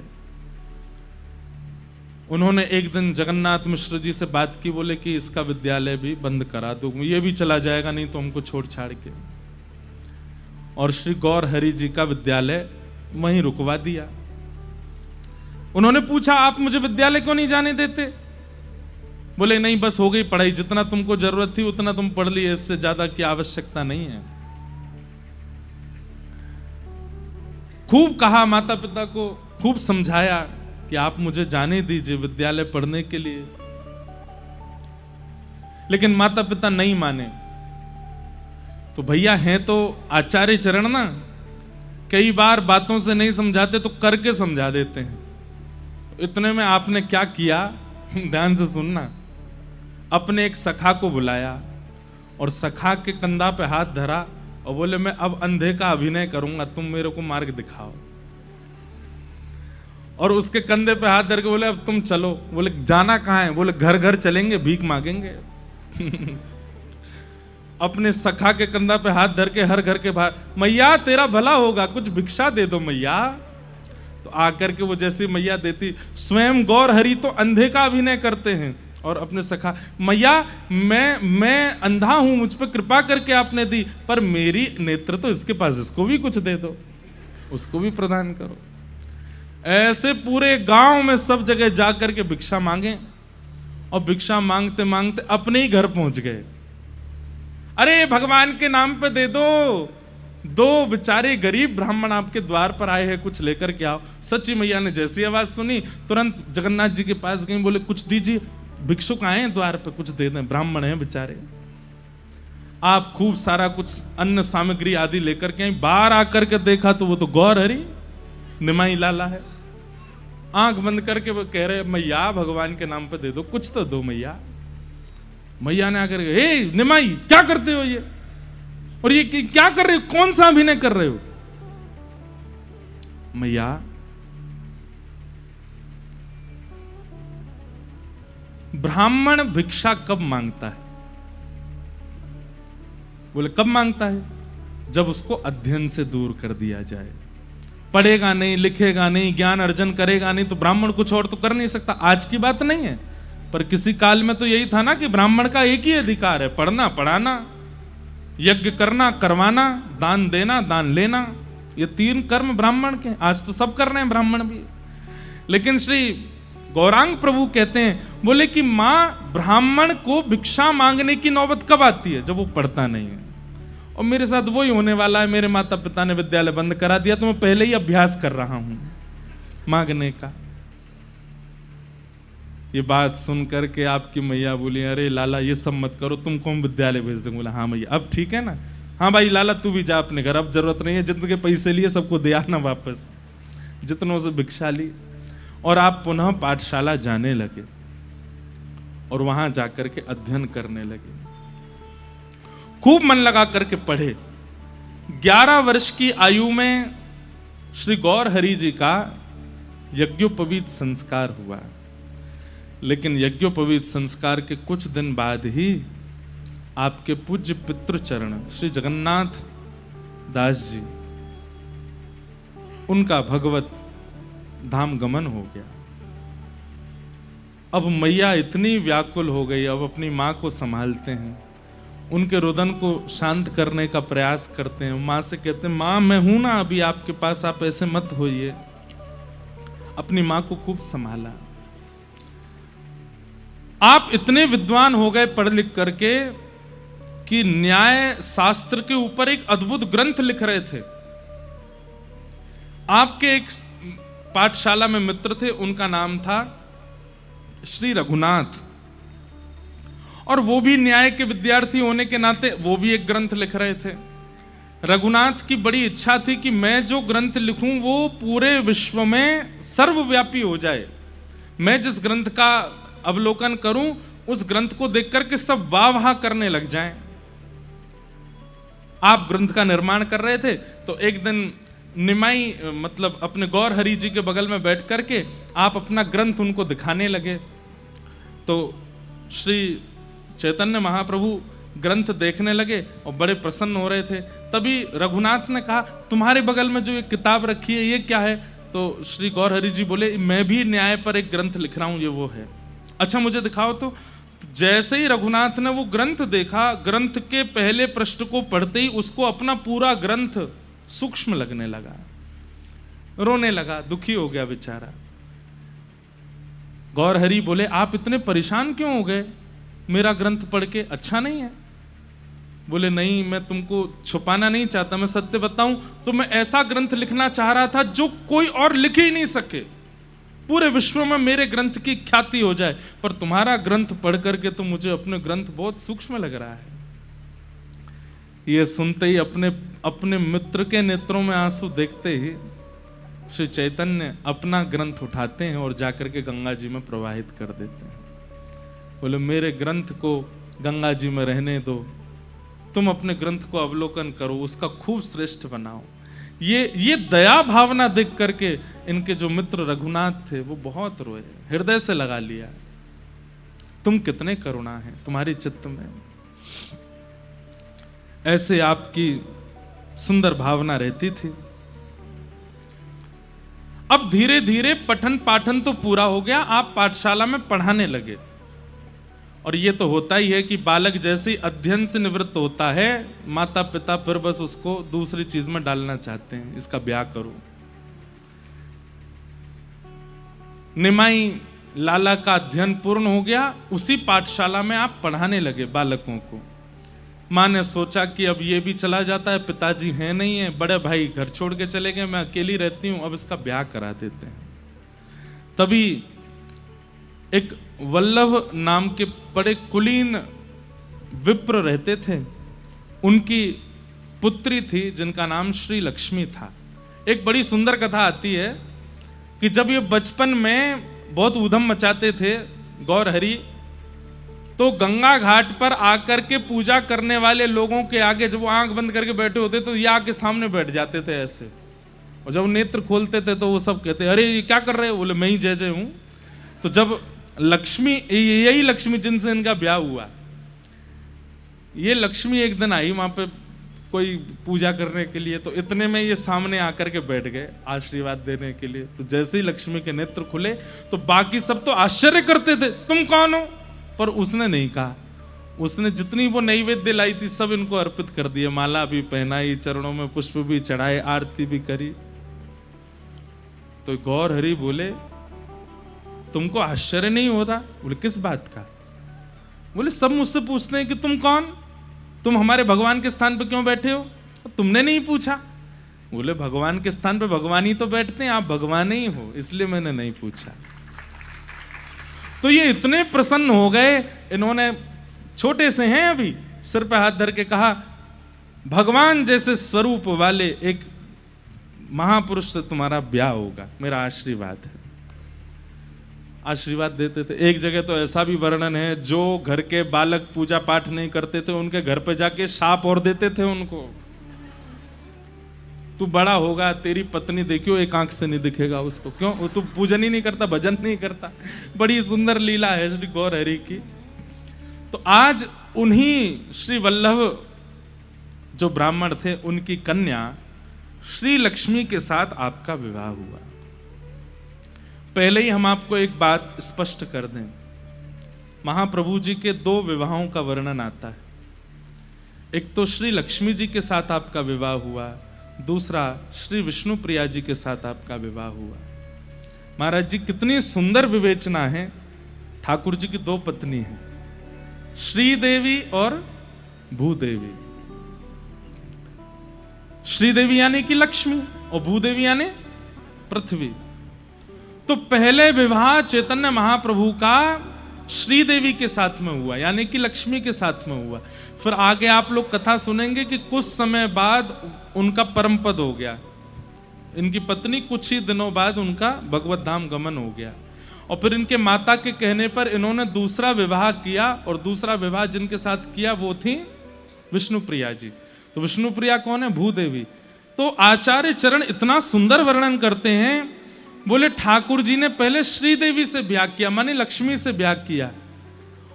उन्होंने एक दिन जगन्नाथ मिश्र जी से बात की, बोले कि इसका विद्यालय भी बंद करा दो, ये भी चला जाएगा नहीं तो हमको छोड़ छाड़ के। और श्री गौर हरि जी का विद्यालय वहीं रुकवा दिया। उन्होंने पूछा आप मुझे विद्यालय क्यों नहीं जाने देते? बोले नहीं बस हो गई पढ़ाई, जितना तुमको जरूरत थी उतना तुम पढ़ लिए, इससे ज्यादा की आवश्यकता नहीं है। खूब कहा माता पिता को, खूब समझाया कि आप मुझे जाने दीजिए विद्यालय पढ़ने के लिए, लेकिन माता पिता नहीं माने। तो भैया हैं तो आचार्य चरण ना, कई बार बातों से नहीं समझाते तो करके समझा देते हैं। इतने में आपने क्या किया, ध्यान से सुनना। अपने एक सखा को बुलाया और सखा के कंधा पे हाथ धरा और बोले मैं अब अंधे का अभिनय करूंगा, तुम मेरे को मार्ग दिखाओ। और उसके कंधे पे हाथ धर के बोले अब तुम चलो। बोले जाना कहाँ है? बोले घर घर चलेंगे, भीख मांगेंगे। अपने सखा के कंधा पे हाथ धर के हर घर के बाहर, मैया तेरा भला होगा, कुछ भिक्षा दे दो मैया। तो आकर के वो जैसी मैया देती, स्वयं गौर हरि तो अंधे का अभिनय करते हैं और अपने सखा, मैया मैं अंधा हूं, मुझ पर कृपा करके आपने दी, पर मेरी नेत्र तो इसके पास, इसको भी कुछ दे दो, उसको भी प्रदान करो। ऐसे पूरे गांव में सब जगह जाकर के भिक्षा मांगे और भिक्षा मांगते मांगते अपने ही घर पहुंच गए। अरे भगवान के नाम पे दे दो, दो बेचारे गरीब ब्राह्मण आपके द्वार पर आए हैं, कुछ लेकर के आओ। सच्ची मैया ने जैसी आवाज सुनी तुरंत जगन्नाथ जी के पास गई, बोले कुछ दीजिए, भिक्षुक आए हैं द्वार पे, कुछ दे दें, ब्राह्मण हैं बेचारे। आप खूब सारा कुछ अन्न सामग्री आदि लेकर के बाहर आकर के देखा तो वो तो गौर हरि निमाई लाला है। आंख बंद करके वो कह रहे मैया भगवान के नाम पे दे दो, कुछ तो दो मैया। मैया ने आकर हे निमाई क्या करते हो ये, और ये क्या कर रहे हो, कौन सा अभिनय कर रहे हो? मैया ब्राह्मण भिक्षा कब मांगता है? बोले कब मांगता है? जब उसको अध्ययन से दूर कर दिया जाए। पढ़ेगा नहीं, लिखेगा नहीं, ज्ञान अर्जन करेगा नहीं तो ब्राह्मण कुछ और तो कर नहीं सकता। आज की बात नहीं है, पर किसी काल में तो यही था ना कि ब्राह्मण का एक ही अधिकार है, पढ़ना पढ़ाना, यज्ञ करना करवाना, दान देना दान लेना, ये 3 कर्म ब्राह्मण के। आज तो सब कर रहे हैं ब्राह्मण भी। लेकिन श्री गौरांग प्रभु कहते हैं, बोले कि मां ब्राह्मण को भिक्षा मांगने की नौबत कब आती है? जब वो पढ़ता नहीं है। और मेरे साथ वही होने वाला है। मेरे माता पिता ने विद्यालय बंद करा दिया तो मैं पहले ही अभ्यास कर रहा हूं मांगने का। ये बात सुन करके आपकी मैया बोली, अरे लाला ये सब मत करो, तुमको हम विद्यालय भेज देंगे। बोला हाँ मैया अब ठीक है ना, हाँ भाई लाला तू भी जा अपने घर, अब जरूरत नहीं है, जितने के पैसे लिए सबको दे आना वापस, जितनों से भिक्षा ली। और आप पुनः पाठशाला जाने लगे और वहां जाकर के अध्ययन करने लगे, खूब मन लगा करके पढ़े। 11 वर्ष की आयु में श्री गौर हरि जी का यज्ञोपवीत संस्कार हुआ। लेकिन यज्ञोपवीत संस्कार के कुछ दिन बाद ही आपके पूज्य पितृचरण श्री जगन्नाथ दास जी, उनका भगवत धाम गमन हो गया। अब मैया इतनी व्याकुल हो गई, अब अपनी मां को संभालते हैं, उनके रुदन को शांत करने का प्रयास करते हैं। मां से कहते हैं मां मैं हूं ना अभी आपके पास, आप ऐसे मत होइए। अपनी मां को खूब संभाला। आप इतने विद्वान हो गए पढ़ लिख करके कि न्याय शास्त्र के ऊपर एक अद्भुत ग्रंथ लिख रहे थे। आपके एक पाठशाला में मित्र थे, उनका नाम था श्री रघुनाथ, और वो भी न्याय के विद्यार्थी होने के नाते वो भी एक ग्रंथ लिख रहे थे। रघुनाथ की बड़ी इच्छा थी कि मैं जो ग्रंथ लिखूं वो पूरे विश्व में सर्वव्यापी हो जाए। मैं जिस ग्रंथ का अवलोकन करूं उस ग्रंथ को देख करके सब वाह वाह करने लग जाएं। आप ग्रंथ का निर्माण कर रहे थे तो एक दिन निमाई मतलब अपने गौर हरि जी के बगल में बैठ करके आप अपना ग्रंथ उनको दिखाने लगे। तो श्री चैतन्य महाप्रभु ग्रंथ देखने लगे और बड़े प्रसन्न हो रहे थे। तभी रघुनाथ ने कहा तुम्हारे बगल में जो ये किताब रखी है ये क्या है? तो श्री गौर हरि जी बोले मैं भी न्याय पर एक ग्रंथ लिख रहा हूं, ये वो है। अच्छा मुझे दिखाओ। तो जैसे ही रघुनाथ ने वो ग्रंथ देखा, ग्रंथ के पहले पृष्ठ को पढ़ते ही उसको अपना पूरा ग्रंथ सूक्ष्म लगने लगा, रोने लगा, दुखी हो गया बेचारा। गौर हरि बोले आप इतने परेशान क्यों हो गए? मेरा ग्रंथ पढ़ के अच्छा नहीं है? बोले नहीं, मैं तुमको छुपाना नहीं चाहता, मैं सत्य बताऊं तो मैं ऐसा ग्रंथ लिखना चाह रहा था जो कोई और लिख ही नहीं सके, पूरे विश्व में मेरे ग्रंथ की ख्याति हो जाए। पर तुम्हारा ग्रंथ पढ़ करके तो मुझे अपने ग्रंथ बहुत सूक्ष्म लग रहा है। ये सुनते ही अपने मित्र के नेत्रों में आंसू देखते ही श्री चैतन्य अपना ग्रंथ उठाते हैं और जाकर के गंगा जी में प्रवाहित कर देते हैं। बोले मेरे ग्रंथ को गंगा जी में रहने दो, तुम अपने ग्रंथ को अवलोकन करो, उसका खूब श्रेष्ठ बनाओ। ये दया भावना देख करके इनके जो मित्र रघुनाथ थे वो बहुत रोए, हृदय से लगा लिया। तुम कितने करुणा है तुम्हारी चित्त में, ऐसे आपकी सुंदर भावना रहती थी। अब धीरे धीरे पठन पाठन तो पूरा हो गया, आप पाठशाला में पढ़ाने लगे। और ये तो होता ही है कि बालक जैसे अध्ययन से निवृत्त होता है, माता पिता फिर बस उसको दूसरी चीज में डालना चाहते हैं, इसका ब्याह करो। निमाई लाला का अध्ययन पूर्ण हो गया, उसी पाठशाला में आप पढ़ाने लगे बालकों को। माँ ने सोचा कि अब ये भी चला जाता है, पिताजी हैं नहीं है, बड़े भाई घर छोड़ के चले गए, मैं अकेली रहती हूं, अब इसका ब्याह करा देते हैं। तभी एक वल्लभ नाम के बड़े कुलीन विप्र रहते थे, उनकी पुत्री थी जिनका नाम श्री लक्ष्मी था। एक बड़ी सुंदर कथा आती है कि जब ये बचपन में बहुत ऊधम मचाते थे गौर हरि, तो गंगा घाट पर आकर के पूजा करने वाले लोगों के आगे जब वो आंख बंद करके बैठे होते तो ये आके सामने बैठ जाते थे ऐसे, और जब नेत्र खोलते थे तो वो सब कहते अरे ये क्या कर रहे हो, बोले मैं ही जय जय हूं। तो जब लक्ष्मी, यही लक्ष्मी जिनसे इनका ब्याह हुआ, ये लक्ष्मी एक दिन आई वहां पे कोई पूजा करने के लिए, तो इतने में ये सामने आकर के बैठ गए आशीर्वाद देने के लिए। तो जैसे ही लक्ष्मी के नेत्र खुले तो बाकी सब तो आश्चर्य करते थे तुम कौन हो, पर उसने नहीं कहा। उसने जितनी वो नैवेद्य लाई थी सब इनको अर्पित कर दिए, माला भी पहनाई, चरणों में पुष्प भी चढ़ाए, आरती भी करी। तो गौर हरि बोले तुमको आश्चर्य नहीं होता? बोले किस बात का? बोले सब मुझसे पूछते हैं कि तुम कौन, तुम हमारे भगवान के स्थान पे क्यों बैठे हो, तुमने नहीं पूछा। बोले भगवान के स्थान पे भगवान ही तो बैठते हैं, आप भगवान ही हो, इसलिए मैंने नहीं पूछा। तो ये इतने प्रसन्न हो गए, इन्होंने छोटे से हैं अभी, सिर पे हाथ धर के कहा भगवान जैसे स्वरूप वाले एक महापुरुष से तुम्हारा ब्याह होगा, मेरा आशीर्वाद है। आशीर्वाद देते थे। एक जगह तो ऐसा भी वर्णन है, जो घर के बालक पूजा पाठ नहीं करते थे उनके घर पे जाके शाप और देते थे उनको, तू बड़ा होगा तेरी पत्नी देखियो एक आंख से नहीं दिखेगा उसको, क्यों? तू पूजन ही नहीं करता, भजन नहीं करता। बड़ी सुंदर लीला है श्री गौर हरि की। तो आज उन्हीं श्री वल्लभ जो ब्राह्मण थे उनकी कन्या श्री लक्ष्मी के साथ आपका विवाह हुआ। पहले ही हम आपको एक बात स्पष्ट कर दें, महाप्रभु जी के 2 विवाहों का वर्णन आता है। एक तो श्री लक्ष्मी जी के साथ आपका विवाह हुआ, दूसरा श्री विष्णु प्रिया जी के साथ आपका विवाह हुआ। महाराज जी कितनी सुंदर विवेचना है। ठाकुर जी की 2 पत्नी हैं, श्रीदेवी और भूदेवी। श्रीदेवी यानी कि लक्ष्मी और भूदेवी यानी पृथ्वी। तो पहले विवाह चैतन्य महाप्रभु का श्रीदेवी के साथ में हुआ, यानी कि लक्ष्मी के साथ में हुआ। फिर आगे आप लोग कथा सुनेंगे कि कुछ समय बाद उनका परम पद हो गया, इनकी पत्नी कुछ ही दिनों बाद उनका भगवत धाम गमन हो गया। और फिर इनके माता के कहने पर इन्होंने दूसरा विवाह किया, और दूसरा विवाह जिनके साथ किया वो थी विष्णु प्रिया जी। तो विष्णु प्रिया कौन है? भूदेवी। तो आचार्य चरण इतना सुंदर वर्णन करते हैं, बोले ठाकुर जी ने पहले श्रीदेवी से ब्याह किया, माने लक्ष्मी से ब्याह किया,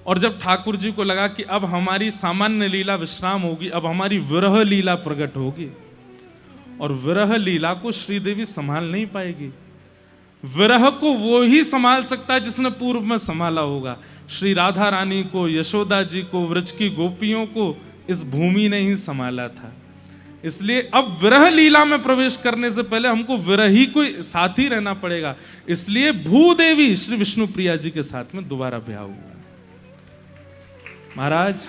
और जब ठाकुर जी को लगा कि अब हमारी सामान्य लीला विश्राम होगी, अब हमारी विरह लीला प्रकट होगी, और विरह लीला को श्रीदेवी संभाल नहीं पाएगी। विरह को वो ही संभाल सकता है जिसने पूर्व में संभाला होगा। श्री राधा रानी को, यशोदा जी को, व्रज की गोपियों को इस भूमि ने ही संभाला था। इसलिए अब विरह लीला में प्रवेश करने से पहले हमको विरही को साथ ही रहना पड़ेगा। इसलिए भूदेवी श्री विष्णु प्रिया जी के साथ में दोबारा ब्याह हुआ। महाराज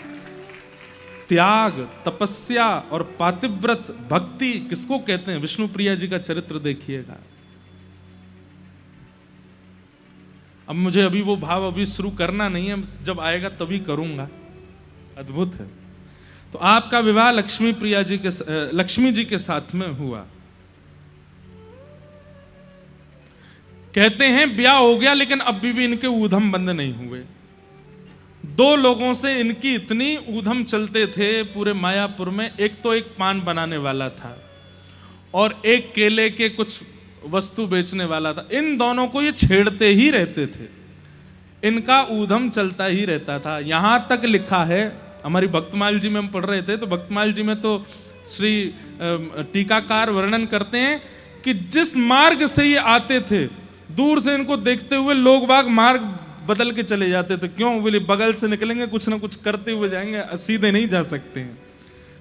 त्याग, तपस्या और पातिव्रत भक्ति किसको कहते हैं? विष्णु प्रिया जी का चरित्र देखिएगा। अब मुझे अभी वो भाव अभी शुरू करना नहीं है, जब आएगा तभी करूंगा। अद्भुत है। तो आपका विवाह लक्ष्मी जी के साथ में हुआ। कहते हैं ब्याह हो गया, लेकिन अभी भी इनके ऊधम बंद नहीं हुए। 2 लोगों से इनकी इतनी ऊधम चलते थे पूरे मायापुर में। एक तो एक पान बनाने वाला था और एक केले के कुछ वस्तु बेचने वाला था। इन दोनों को ये छेड़ते ही रहते थे, इनका ऊधम चलता ही रहता था। यहां तक लिखा है, हमारी भक्तमाल जी में हम पढ़ रहे थे, तो भक्तमाल जी में तो श्री टीकाकार वर्णन करते हैं कि जिस मार्ग से ये आते थे, दूर से इनको देखते हुए लोग बाग मार्ग बदल के चले जाते थे। क्यों? बोले बगल से निकलेंगे, कुछ ना कुछ करते हुए जाएंगे, सीधे नहीं जा सकते हैं।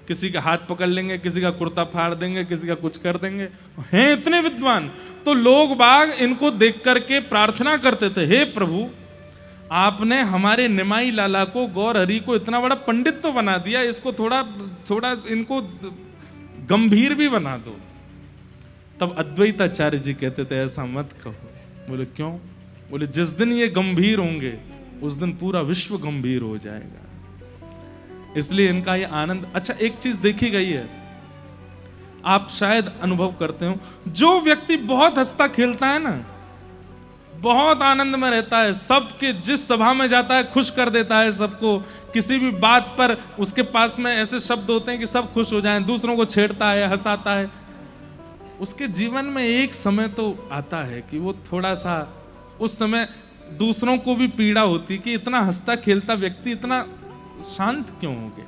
किसी का हाथ पकड़ लेंगे, किसी का कुर्ता फाड़ देंगे, किसी का कुछ कर देंगे। हैं इतने विद्वान, तो लोग बाग इनको देख करके प्रार्थना करते थे, हे प्रभु आपने हमारे निमाई लाला को, गौर हरि को इतना बड़ा पंडित तो बना दिया, इसको थोड़ा थोड़ा इनको गंभीर भी बना दो। तब अद्वैताचार्य जी कहते थे ऐसा मत कहो। बोले क्यों? बोले जिस दिन ये गंभीर होंगे उस दिन पूरा विश्व गंभीर हो जाएगा। इसलिए इनका ये आनंद। अच्छा, एक चीज देखी गई है, आप शायद अनुभव करते हो, जो व्यक्ति बहुत हंसता खेलता है ना, बहुत आनंद में रहता है, सबके जिस सभा में जाता है खुश कर देता है सबको, किसी भी बात पर उसके पास में ऐसे शब्द होते हैं कि सब खुश हो जाएं, दूसरों को छेड़ता है, हंसाता है, उसके जीवन में एक समय तो आता है कि वो थोड़ा सा, उस समय दूसरों को भी पीड़ा होती कि इतना हंसता खेलता व्यक्ति इतना शांत क्यों हो गया।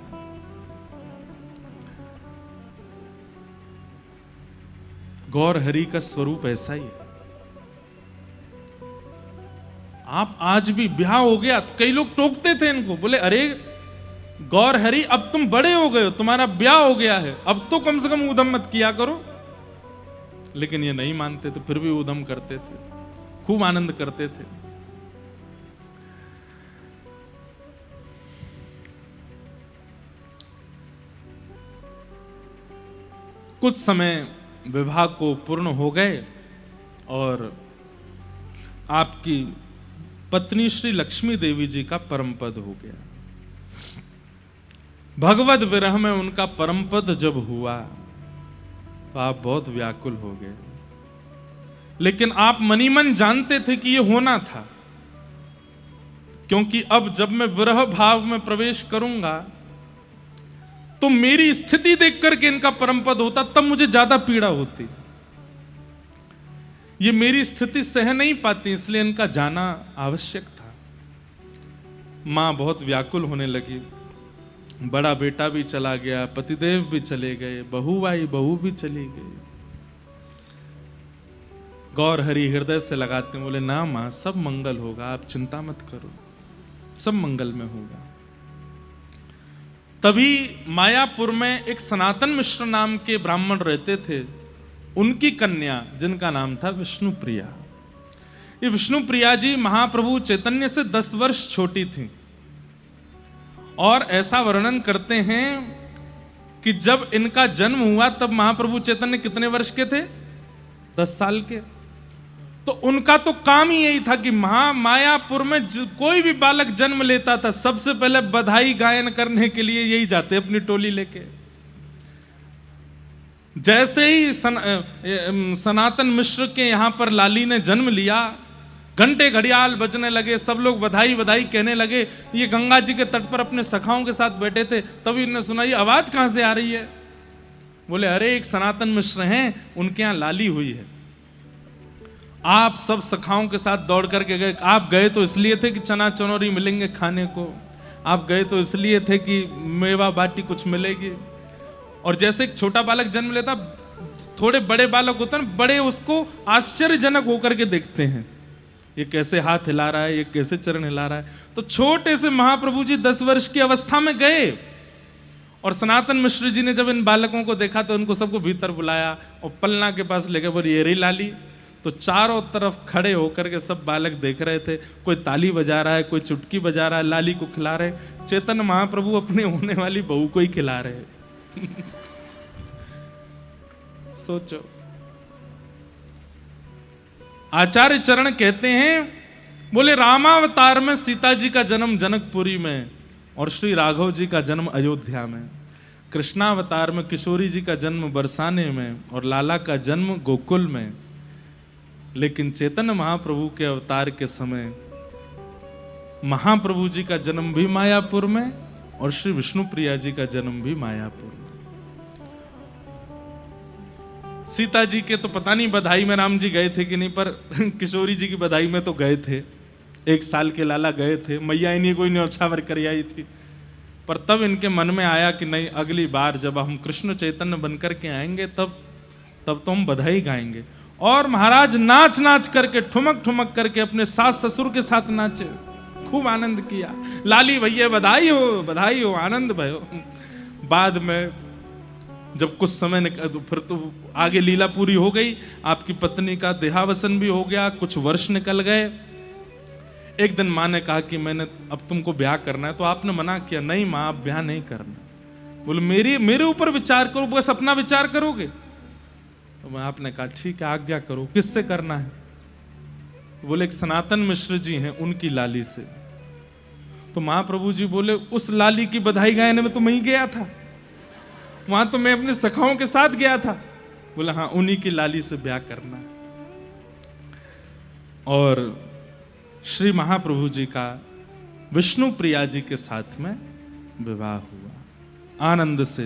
गौर हरि का स्वरूप ऐसा ही है। आप आज भी ब्याह हो गया तो कई लोग टोकते थे इनको, बोले अरे गौर हरि अब तुम बड़े हो गए हो, तुम्हारा ब्याह हो गया है, अब तो कम से कम उधम मत किया करो। लेकिन ये नहीं मानते थे, फिर भी उधम करते थे, खूब आनंद करते थे। कुछ समय विवाह को पूर्ण हो गए और आपकी पत्नी श्री लक्ष्मी देवी जी का परम पद हो गया। भगवत विरह में उनका परम पद जब हुआ तो आप बहुत व्याकुल हो गए, लेकिन आप मनी मन जानते थे कि यह होना था, क्योंकि अब जब मैं विरह भाव में प्रवेश करूंगा तो मेरी स्थिति देख करके इनका परम पद होता, तब मुझे ज्यादा पीड़ा होती। ये मेरी स्थिति सह नहीं पाती, इसलिए इनका जाना आवश्यक था। मां बहुत व्याकुल होने लगी, बड़ा बेटा भी चला गया, पतिदेव भी चले गए, बहू आई, बहू भी चली गई। गौर हरि हृदय से लगाते बोले ना मां, सब मंगल होगा, आप चिंता मत करो, सब मंगल में होगा। तभी मायापुर में एक सनातन मिश्र नाम के ब्राह्मण रहते थे, उनकी कन्या जिनका नाम था विष्णुप्रिया। ये विष्णुप्रिया जी महाप्रभु चैतन्य से 10 वर्ष छोटी थी, और ऐसा वर्णन करते हैं कि जब इनका जन्म हुआ तब महाप्रभु चैतन्य कितने वर्ष के थे? 10 साल के। तो उनका तो काम ही यही था कि मायापुर में कोई भी बालक जन्म लेता था, सबसे पहले बधाई गायन करने के लिए यही जाते अपनी टोली लेके। जैसे ही सनातन मिश्र के यहां पर लाली ने जन्म लिया, घंटे घड़ियाल बजने लगे, सब लोग बधाई बधाई कहने लगे। ये गंगा जी के तट पर अपने सखाओं के साथ बैठे थे, तभी इन्हें सुना ये आवाज कहां से आ रही है। बोले अरे एक सनातन मिश्र हैं, उनके यहां लाली हुई है। आप सब सखाओं के साथ दौड़ करके गए। आप गए तो इसलिए थे कि चना चनौरी मिलेंगे खाने को, आप गए तो इसलिए थे कि मेवा बाटी कुछ मिलेगी। और जैसे एक छोटा बालक जन्म लेता, थोड़े बड़े बालक होते हैं, बड़े उसको आश्चर्यजनक होकर के देखते हैं, ये कैसे हाथ हिला रहा है, ये कैसे चरण हिला रहा है। तो छोटे से महाप्रभु जी 10 वर्ष की अवस्था में गए, और सनातन मिश्र जी ने जब इन बालकों को देखा तो उनको सबको भीतर बुलाया और पलना के पास लेकर बोले ये रही लाली। तो चारों तरफ खड़े होकर के सब बालक देख रहे थे, कोई ताली बजा रहा है, कोई चुटकी बजा रहा है, लाली को खिला रहे। चैतन्य महाप्रभु अपने होने वाली बहू को ही खिला रहे। सोचो, आचार्य चरण कहते हैं, बोले रामावतार में सीता जी का जन्म जनकपुरी में और श्री राघव जी का जन्म अयोध्या में, कृष्णावतार में किशोरी जी का जन्म बरसाने में और लाला का जन्म गोकुल में। लेकिन चैतन्य महाप्रभु के अवतार के समय महाप्रभु जी का जन्म भी मायापुर में और श्री विष्णुप्रिया जी का जन्म भी मायापुर में। सीता जी के तो पता नहीं बधाई में राम जी गए थे कि नहीं, पर किशोरी जी की बधाई में तो गए थे। 1 साल के लाला गए थे, मैया इन्हीं कोई न्यौछावर कर आई थी। पर तब इनके मन में आया कि नहीं, अगली बार जब हम कृष्ण चैतन्य बनकर के आएंगे तब तो हम बधाई गाएंगे। और महाराज नाच नाच करके, ठुमक ठुमक करके अपने सास ससुर के साथ नाचे, खूब आनंद किया। लाली भैया बधाई हो, आनंद भयो। बाद में जब कुछ समय फिर तो आगे लीला पूरी हो गई, आपकी पत्नी का देहावसन भी हो गया, कुछ वर्ष निकल गए। एक दिन माँ ने कहा कि मैंने अब तुमको ब्याह करना है, तो आपने मना किया, नहीं माँ आप ब्याह नहीं करना। बोले मेरे ऊपर विचार करो, बस अपना विचार करोगे। तो आपने कहा ठीक है आज्ञा करो, किससे करना है? बोले एक सनातन मिश्र जी हैं, उनकी लाली से। तो महाप्रभु जी बोले, उस लाली की बधाई गायने में तो मैं ही गया था, वहां तो मैं अपने सखाओं के साथ गया था। बोला हाँ, उन्हीं की लाली से ब्याह करना। और श्री महाप्रभु जी का विष्णु प्रिया जी के साथ में विवाह हुआ, आनंद से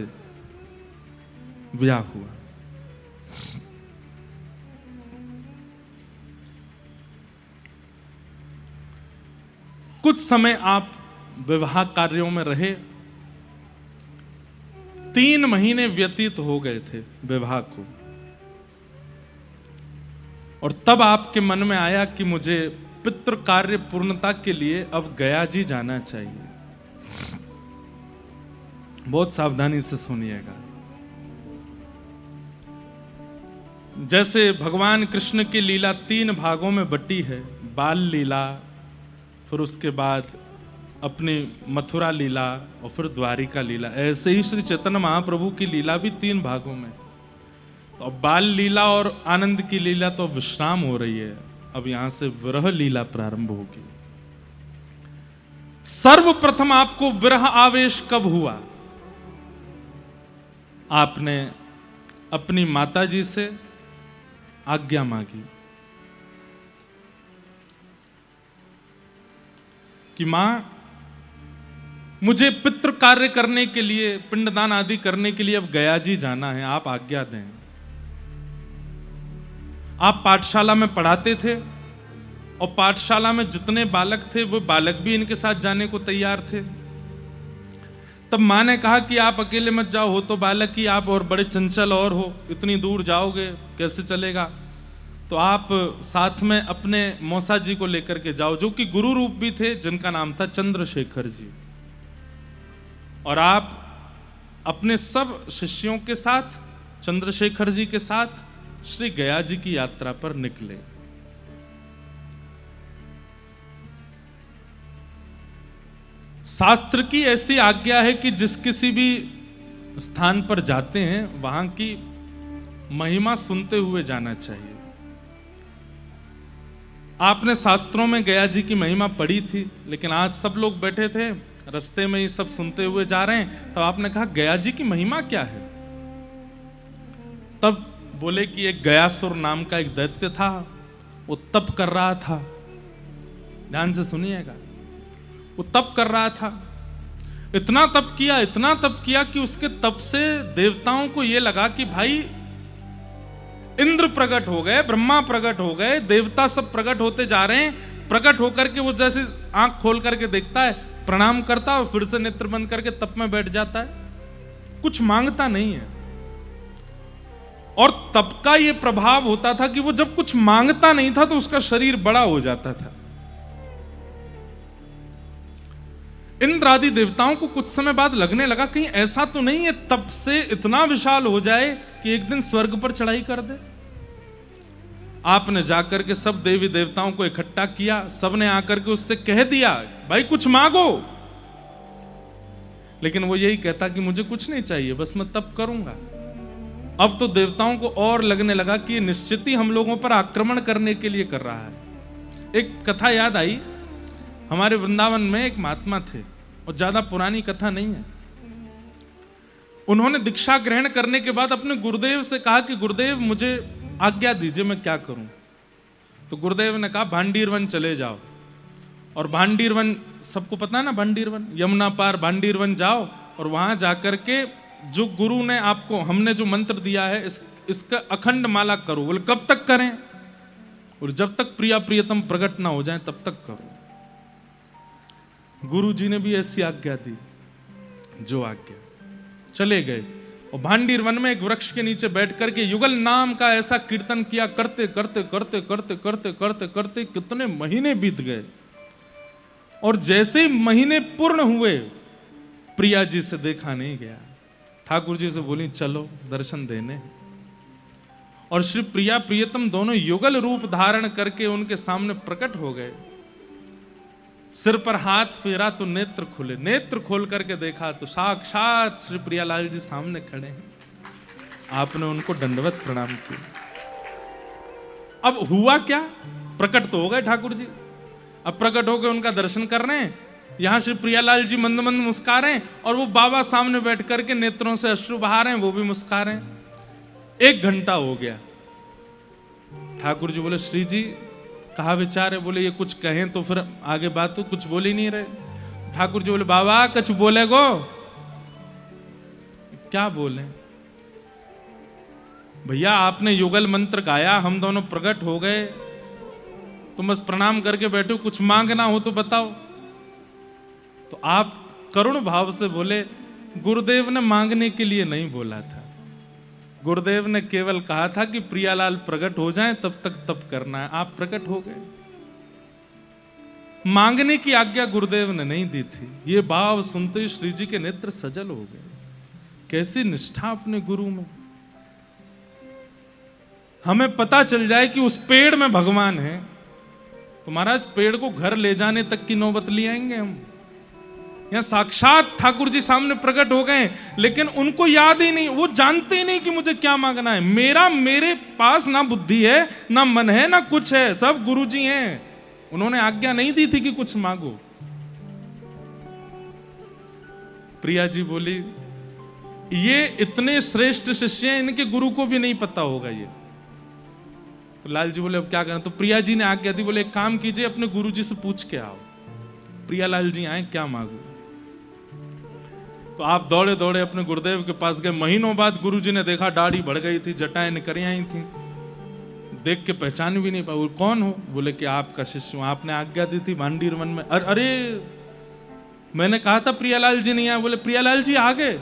ब्याह हुआ। कुछ समय आप विवाह कार्यों में रहे, 3 महीने व्यतीत हो गए थे विवाह को, और तब आपके मन में आया कि मुझे पितृ कार्य पूर्णता के लिए अब गया जी जाना चाहिए। बहुत सावधानी से सुनिएगा। जैसे भगवान कृष्ण की लीला 3 भागों में बटी है, बाल लीला, फिर उसके बाद अपनी मथुरा लीला और फिर द्वारिका लीला, ऐसे ही श्री चैतन्य महाप्रभु की लीला भी 3 भागों में। तो अब बाल लीला और आनंद की लीला तो विश्राम हो रही है, अब यहां से विरह लीला प्रारंभ होगी। सर्वप्रथम आपको विरह आवेश कब हुआ? आपने अपनी माताजी से आज्ञा मांगी कि मां, मुझे पितृ कार्य करने के लिए, पिंडदान आदि करने के लिए अब गया जी जाना है, आप आज्ञा दें। आप पाठशाला में पढ़ाते थे और पाठशाला में जितने बालक थे वो बालक भी इनके साथ जाने को तैयार थे। तब मां ने कहा कि आप अकेले मत जाओ, हो तो बालक ही आप, और बड़े चंचल और हो, इतनी दूर जाओगे कैसे चलेगा? तो आप साथ में अपने मौसा जी को लेकर के जाओ, जो कि गुरु रूप भी थे, जिनका नाम था चंद्रशेखर जी। और आप अपने सब शिष्यों के साथ, चंद्रशेखर जी के साथ श्री गया जी की यात्रा पर निकले। शास्त्र की ऐसी आज्ञा है कि जिस किसी भी स्थान पर जाते हैं वहां की महिमा सुनते हुए जाना चाहिए। आपने शास्त्रों में गया जी की महिमा पढ़ी थी, लेकिन आज सब लोग बैठे थे रास्ते में ही सब सुनते हुए जा रहे हैं, तब आपने कहा गया जी की महिमा क्या है? तब बोले कि एक गयासुर नाम का एक दैत्य था, वो तप कर रहा था। ध्यान से सुनिएगा, वो तप कर रहा था, इतना तप किया, इतना तप किया कि उसके तप से देवताओं को यह लगा कि भाई इंद्र प्रकट हो गए, ब्रह्मा प्रकट हो गए, देवता सब प्रकट होते जा रहे हैं। प्रकट होकर के वो जैसे आंख खोल करके देखता है, प्रणाम करता है और फिर से नेत्र बंद करके तप में बैठ जाता है, कुछ मांगता नहीं है। और तप का ये प्रभाव होता था कि वो जब कुछ मांगता नहीं था तो उसका शरीर बड़ा हो जाता था। इंद्र आदि देवताओं को कुछ समय बाद लगने लगा कहीं ऐसा तो नहीं है तप से इतना विशाल हो जाए कि एक दिन स्वर्ग पर चढ़ाई कर दे। आपने जाकर के सब देवी देवताओं को इकट्ठा किया, सबने आकर के उससे कह दिया भाई कुछ मांगो, लेकिन वो यही कहता कि मुझे कुछ नहीं चाहिए, बस मैं तप करूंगा। अब तो देवताओं को और लगने लगा कि निश्चित ही हम लोगों पर आक्रमण करने के लिए कर रहा है। एक कथा याद आई, हमारे वृंदावन में एक महात्मा थे और ज्यादा पुरानी कथा नहीं है। उन्होंने दीक्षा ग्रहण करने के बाद अपने गुरुदेव से कहा कि गुरुदेव मुझे आज्ञा दीजिए, मैं क्या करूं? तो गुरुदेव ने कहा भांडीर वन चले जाओ। और भांडीर वन सबको पता है ना, भांडीर वन यमुना पार भांडीर वन जाओ और वहां जाकर के जो गुरु ने आपको, हमने जो मंत्र दिया है इसका अखंड माला करो। बोले कब तक करें? और जब तक प्रिया प्रियतम प्रकट ना हो जाए तब तक करो। गुरु जी ने भी ऐसी आज्ञा दी, जो आज्ञा। चले गए और भांडीर वन में एक वृक्ष के नीचे बैठ करके युगल नाम का ऐसा कीर्तन किया, करते करते करते करते करते करते करते कितने महीने बीत गए। और जैसे ही महीने पूर्ण हुए प्रिया जी से देखा नहीं गया। ठाकुर जी से बोली चलो दर्शन देने। और श्री प्रिया प्रियतम दोनों युगल रूप धारण करके उनके सामने प्रकट हो गए। सिर पर हाथ फेरा तो नेत्र खुले, नेत्र खोल करके देखा तो साक्षात श्री प्रियालाल जी सामने खड़े हैं। आपने उनको दंडवत प्रणाम किया। अब हुआ क्या? प्रकट तो हो गए ठाकुर जी, अब प्रकट होकर उनका दर्शन कर रहे हैं। यहां श्री प्रियालाल जी मंद मंद मुस्कुरा रहे हैं और वो बाबा सामने बैठ करके नेत्रों से अश्रु बहा रहे हैं, वो भी मुस्कुरा रहे हैं। 1 घंटा हो गया। ठाकुर जी बोले, श्री जी कहा विचार है? बोले, ये कुछ कहें तो फिर आगे बात हो, कुछ बोल ही नहीं रहे। ठाकुर जी बोले, बाबा कुछ बोले गो? क्या बोले? भैया आपने युगल मंत्र गाया, हम दोनों प्रकट हो गए, तुम बस प्रणाम करके बैठो, कुछ मांगना हो तो बताओ। तो आप करुण भाव से बोले, गुरुदेव ने मांगने के लिए नहीं बोला था, गुरुदेव ने केवल कहा था कि प्रियालाल प्रकट हो जाएं, तब तक तप करना है। आप प्रकट हो गए, मांगने की आज्ञा गुरुदेव ने नहीं दी थी। ये भाव सुनते ही श्री जी के नेत्र सजल हो गए। कैसी निष्ठा अपने गुरु में। हमें पता चल जाए कि उस पेड़ में भगवान है तो महाराज पेड़ को घर ले जाने तक की नौबत ले आएंगे हम। यहां साक्षात ठाकुर जी सामने प्रकट हो गए, लेकिन उनको याद ही नहीं, वो जानते ही नहीं कि मुझे क्या मांगना है। मेरे पास ना बुद्धि है, ना मन है, ना कुछ है, सब गुरु जी हैं। उन्होंने आज्ञा नहीं दी थी कि कुछ मांगो। प्रिया जी बोली, ये इतने श्रेष्ठ शिष्य हैं, इनके गुरु को भी नहीं पता होगा ये। तो लाल जी बोले, अब क्या करें? तो प्रिया जी ने आज्ञा दी, बोले एक काम कीजिए, अपने गुरु जी से पूछ के आओ। प्रियालाल जी आए, क्या मांगू? तो आप दौड़े दौड़े अपने गुरुदेव के पास गए। महीनों बाद गुरु जी ने देखा, दाढ़ी बढ़ गई थी, जटाएं निकरी आई थी, देख के पहचान भी नहीं पाए। कौन हो? बोले कि आपका शिष्य हूं, आपने आज्ञा दी थी भांडीर वन में। अरे मैंने कहा था प्रियालाल जी नहीं आए। बोले प्रियालाल जी आ गए।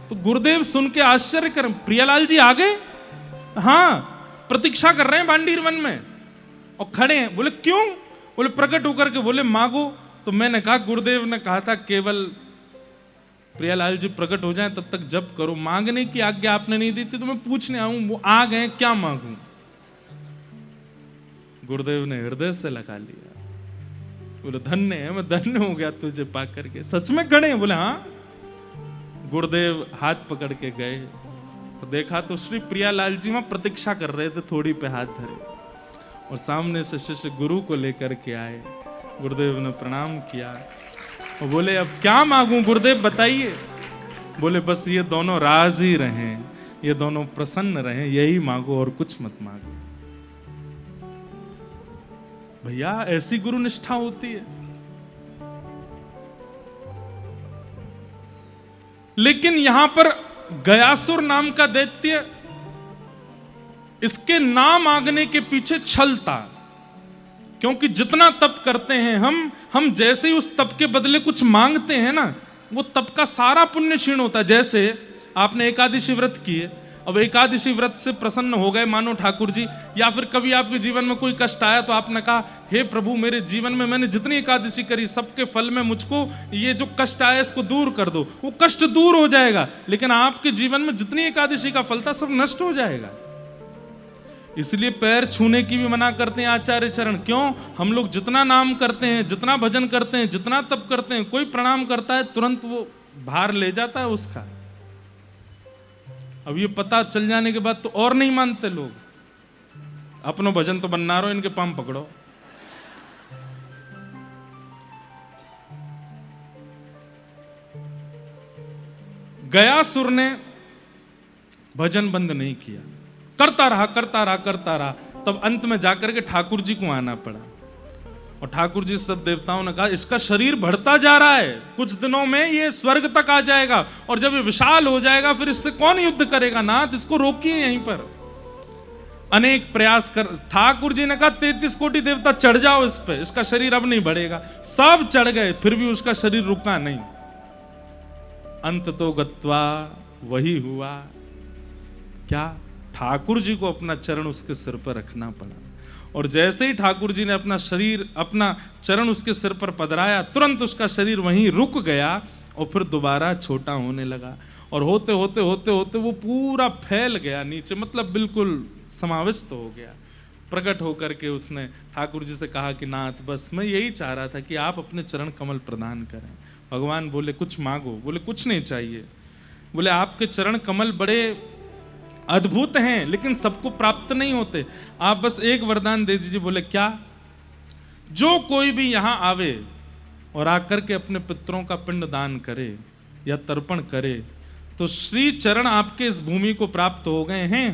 तो गुरुदेव सुन के आश्चर्य कर, प्रियालाल जी आ गए? हाँ, प्रतीक्षा कर रहे हैं भांडीर वन में और खड़े हैं। बोले क्यों? बोले प्रकट होकर के बोले मांगो। तो मैंने कहा गुरुदेव ने कहा था केवल प्रियालाल जी प्रकट हो जाएं तब तक जप करो, मांगने की आज्ञा आपने नहीं दी थी, तो मैं पूछने आऊं, वो आ गए, क्या मांगूं? गुरुदेव ने हृदय से लगा लिया। बोले धन्य है, मैं धन्य हो गया तुझे पा करके। सच में खड़े हैं? बोले हाँ। गुरुदेव हाथ पकड़ के गए तो देखा तो श्री प्रियालाल जी वहां प्रतीक्षा कर रहे थे, थोड़ी पे हाथ धरे और सामने से शिष्य गुरु को लेकर के आए। गुरुदेव ने प्रणाम किया और बोले अब क्या मांगूं गुरुदेव बताइए? बोले बस ये दोनों राजी रहें, ये दोनों प्रसन्न रहें, यही मांगो और कुछ मत मांगो। भैया ऐसी गुरु निष्ठा होती है। लेकिन यहां पर गयासुर नाम का दैत्य, इसके नाम मांगने के पीछे छल था। क्योंकि जितना तप करते हैं हम जैसे ही उस तप के बदले कुछ मांगते हैं ना, वो तप का सारा पुण्य क्षीण होता है। जैसे आपने एकादशी व्रत किए, अब एकादशी व्रत से प्रसन्न हो गए मानो ठाकुर जी, या फिर कभी आपके जीवन में कोई कष्ट आया तो आपने कहा हे प्रभु मेरे जीवन में मैंने जितनी एकादशी करी सबके फल में मुझको ये जो कष्ट आया इसको दूर कर दो। वो कष्ट दूर हो जाएगा, लेकिन आपके जीवन में जितनी एकादशी का फल था सब नष्ट हो जाएगा। इसलिए पैर छूने की भी मना करते हैं आचार्य चरण। क्यों? हम लोग जितना नाम करते हैं, जितना भजन करते हैं, जितना तप करते हैं, कोई प्रणाम करता है तुरंत वो भार ले जाता है उसका। अब ये पता चल जाने के बाद तो और नहीं मानते लोग। अपनो भजन तो बनना रहो, इनके पाम पकड़ो। गयासुर ने भजन बंद नहीं किया, करता रहा। तब अंत में जाकर के ठाकुर जी को आना पड़ा और ठाकुर जी सब देवताओं ने कहा इसका शरीर बढ़ता जा रहा है, कुछ दिनों में ये स्वर्ग तक आ जाएगा और जब ये विशाल हो जाएगा फिर इससे कौन युद्ध करेगा? नाथ इसको रोकिए यहीं पर। अनेक प्रयास कर, ठाकुर जी ने कहा 33 कोटि देवता चढ़ जाओ इस पे, इसका शरीर अब नहीं बढ़ेगा। सब चढ़ गए, फिर भी उसका शरीर रुका नहीं। अंत तो गत्वा वही हुआ क्या? ठाकुर जी को अपना चरण उसके सिर पर रखना पड़ा और जैसे ही ठाकुर जी ने अपना चरण उसके सिर पर पधराया, तुरंत उसका शरीर वहीं रुक गया और फिर दोबारा छोटा होने लगा और होते होते वो पूरा फैल गया नीचे, मतलब बिल्कुल समाविष्ट हो गया। प्रकट होकर के उसने ठाकुर जी से कहा कि नाथ बस मैं यही चाह रहा था कि आप अपने चरण कमल प्रदान करें। भगवान बोले कुछ मांगो। बोले कुछ नहीं चाहिए। बोले आपके चरण कमल बड़े अद्भुत हैं लेकिन सबको प्राप्त नहीं होते, आप बस एक वरदान दे दीजिए। बोले क्या? जो कोई भी यहां आवे और आकर के अपने पितरों का पिंड दान करे या तर्पण करे तो श्री चरण आपके इस भूमि को प्राप्त हो गए हैं।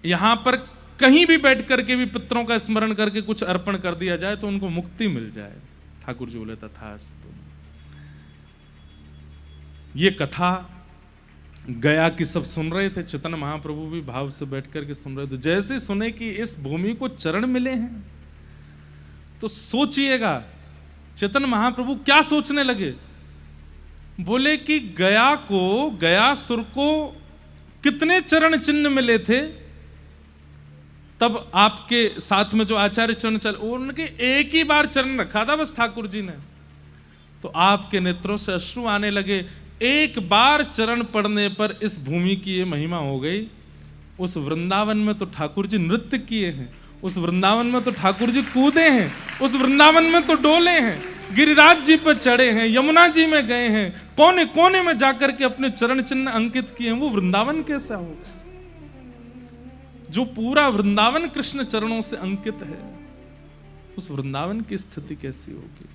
यहां पर कहीं भी बैठ करके भी पितरों का स्मरण करके कुछ अर्पण कर दिया जाए तो उनको मुक्ति मिल जाए। ठाकुर जी बोले तथास्तु। ये कथा गया की सब सुन रहे थे, चैतन्य महाप्रभु भी भाव से बैठ करके सुन रहे थे। जैसे सुने कि इस भूमि को चरण मिले हैं तो सोचिएगा चैतन्य महाप्रभु क्या सोचने लगे। बोले कि गयासुर को कितने चरण चिन्ह मिले थे, तब आपके साथ में जो आचार्य चरण चल उनके एक ही बार चरण रखा था बस ठाकुर जी ने, तो आपके नेत्रों से अश्रु आने लगे। एक बार चरण पड़ने पर इस भूमि की ये महिमा हो गई। उस वृंदावन में तो ठाकुर जी नृत्य किए हैं, उस वृंदावन में तो ठाकुर जी कूदे हैं, उस वृंदावन में तो डोले हैं, गिरिराज जी पर चढ़े हैं, यमुना जी में गए हैं, कोने कोने में जाकर के अपने चरण चिन्ह अंकित किए हैं। वो वृंदावन कैसा होगा? जो पूरा वृंदावन कृष्ण चरणों से अंकित है, उस वृंदावन की स्थिति कैसी होगी?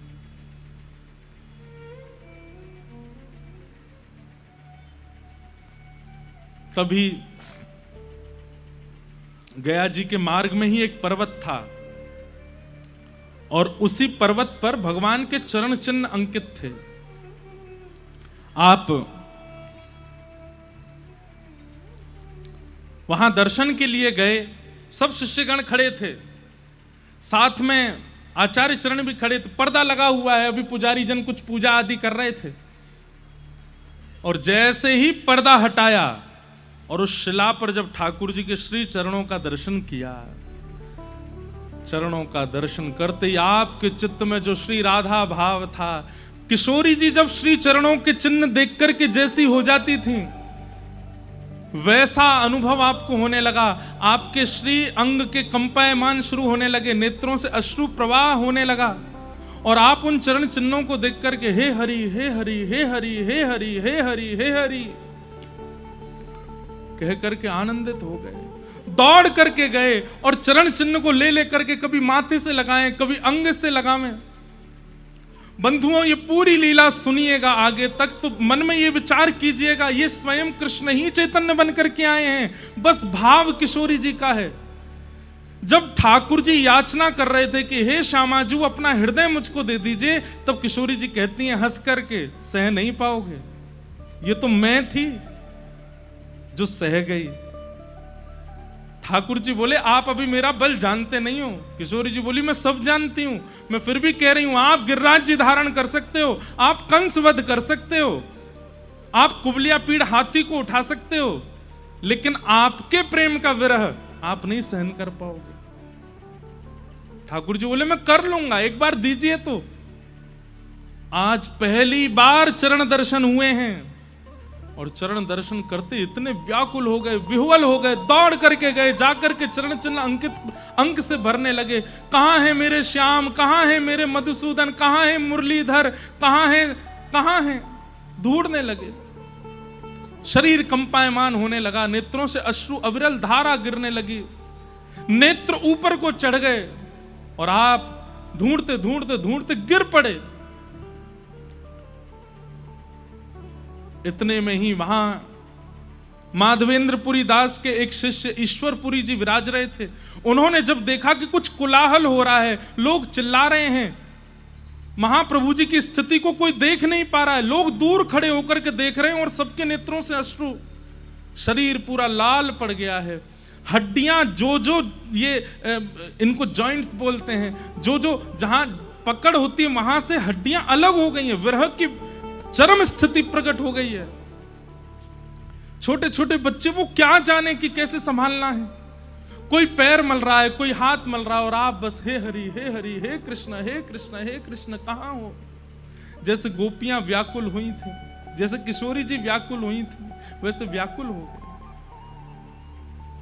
तभी गया जी के मार्ग में ही एक पर्वत था और उसी पर्वत पर भगवान के चरण चिन्ह अंकित थे। आप वहां दर्शन के लिए गए, सब शिष्यगण खड़े थे, साथ में आचार्य चरण भी खड़े थे। पर्दा लगा हुआ है, अभी पुजारी जन कुछ पूजा आदि कर रहे थे और जैसे ही पर्दा हटाया और उस शिला पर जब ठाकुर जी के श्री चरणों का दर्शन किया, चरणों का दर्शन करते ही आपके चित्त में जो श्री राधा भाव था, किशोरी जी जब श्री चरणों के चिन्ह देख करके जैसी हो जाती थी वैसा अनुभव आपको होने लगा। आपके श्री अंग के कंपायमान शुरू होने लगे, नेत्रों से अश्रु प्रवाह होने लगा और आप उन चरण चिन्हों को देख करके हे हरि हे हरि हे हरि हे हरि हे हरि हे हरि कह करके आनंदित हो गए। दौड़ करके गए और चरण चिन्ह को ले लेकर के कभी माथे से लगाएं, कभी अंग से लगावें। बंधुओं, ये पूरी लीला सुनिएगा आगे तक तो मन में ये विचार कीजिएगा, ये स्वयं कृष्ण ही चैतन्य बनकर के आए हैं, बस भाव किशोरी जी का है। जब ठाकुर जी याचना कर रहे थे कि हे श्यामाजू अपना हृदय मुझको दे दीजिए, तब किशोरी जी कहती हैं हंस करके, सह नहीं पाओगे, ये तो मैं थी जो सह गई। ठाकुर जी बोले आप अभी मेरा बल जानते नहीं हो। किशोरी जी बोली मैं सब जानती हूं, मैं फिर भी कह रही हूं आप गिरिराज जी धारण कर सकते हो, आप कंस वध कर सकते हो, आप कुबलिया पीड़ हाथी को उठा सकते हो, लेकिन आपके प्रेम का विरह आप नहीं सहन कर पाओगे। ठाकुर जी बोले मैं कर लूंगा, एक बार दीजिए। तो आज पहली बार चरण दर्शन हुए हैं और चरण दर्शन करते इतने व्याकुल हो गए, विह्वल हो गए, दौड़ करके गए, जाकर के चरण चिन्ह अंकित अंक से भरने लगे। कहां है मेरे श्याम, कहां है मेरे मधुसूदन, कहां है मुरलीधर, कहां है ढूंढने लगे। शरीर कंपायमान होने लगा, नेत्रों से अश्रु अविरल धारा गिरने लगी, नेत्र ऊपर को चढ़ गए और आप ढूंढते ढूंढते ढूंढते गिर पड़े। इतने में ही वहां माधवेंद्रपुरी दास के एक शिष्य ईश्वरपुरी जी विराज रहे थे। उन्होंने जब देखा कि कुछ कोलाहल हो रहा है, लोग चिल्ला रहे हैं, महाप्रभु जी की स्थिति को कोई देख नहीं पा रहा है, लोग दूर खड़े होकर के देख रहे हैं और सबके नेत्रों से अश्रु, शरीर पूरा लाल पड़ गया है। हड्डियां जो ये इनको जॉइंट्स बोलते हैं, जो जहां पकड़ होती है वहां से हड्डियां अलग हो गई हैं, विरह की चरम स्थिति प्रकट हो गई है। छोटे छोटे बच्चे वो क्या जाने कि कैसे संभालना है, कोई पैर मल रहा है, कोई हाथ मल रहा है और आप बस हे हरि हे हरि हे कृष्ण हे कृष्ण हे कृष्ण कहां हो। जैसे गोपियां व्याकुल हुई थी, जैसे किशोरी जी व्याकुल हुई थी, वैसे व्याकुल हो गए।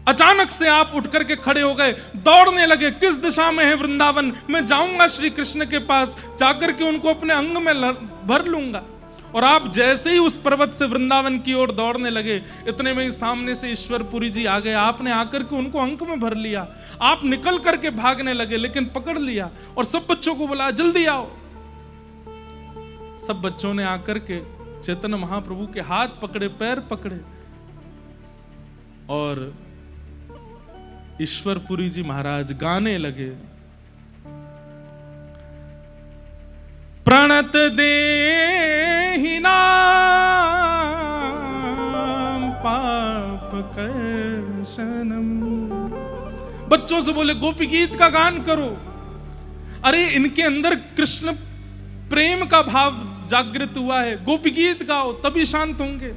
अचानक से आप उठ करके खड़े हो गए, दौड़ने लगे, किस दिशा में है वृंदावन, मैं जाऊंगा श्री कृष्ण के पास, जाकर के उनको अपने अंग में भर लूंगा। और आप जैसे ही उस पर्वत से वृंदावन की ओर दौड़ने लगे, इतने में ही सामने से ईश्वरपुरी जी आ गए। आपने आकर के उनको अंक में भर लिया, आप निकल करके भागने लगे, लेकिन पकड़ लिया और सब बच्चों को बोला जल्दी आओ। सब बच्चों ने आकर के चैतन्य महाप्रभु के हाथ पकड़े, पैर पकड़े और ईश्वरपुरी जी महाराज गाने लगे, प्रणत देहि नाम पाप कर्षणम। बच्चों से बोले गोपी गीत का गान करो। अरे इनके अंदर कृष्ण प्रेम का भाव जागृत हुआ है, गोपी गीत गाओ तभी शांत होंगे।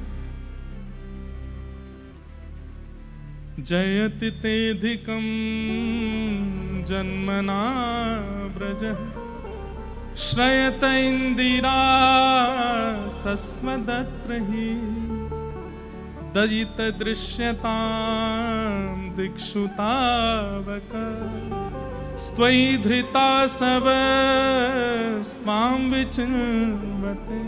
जयति तेधिकं जन्मना ब्रजः श्रयत इंदिरा सस्मदत्रहि दयित दृश्यतां दिक्षु तावक स्त्वयि धृता सब स्वां विचिन्वते।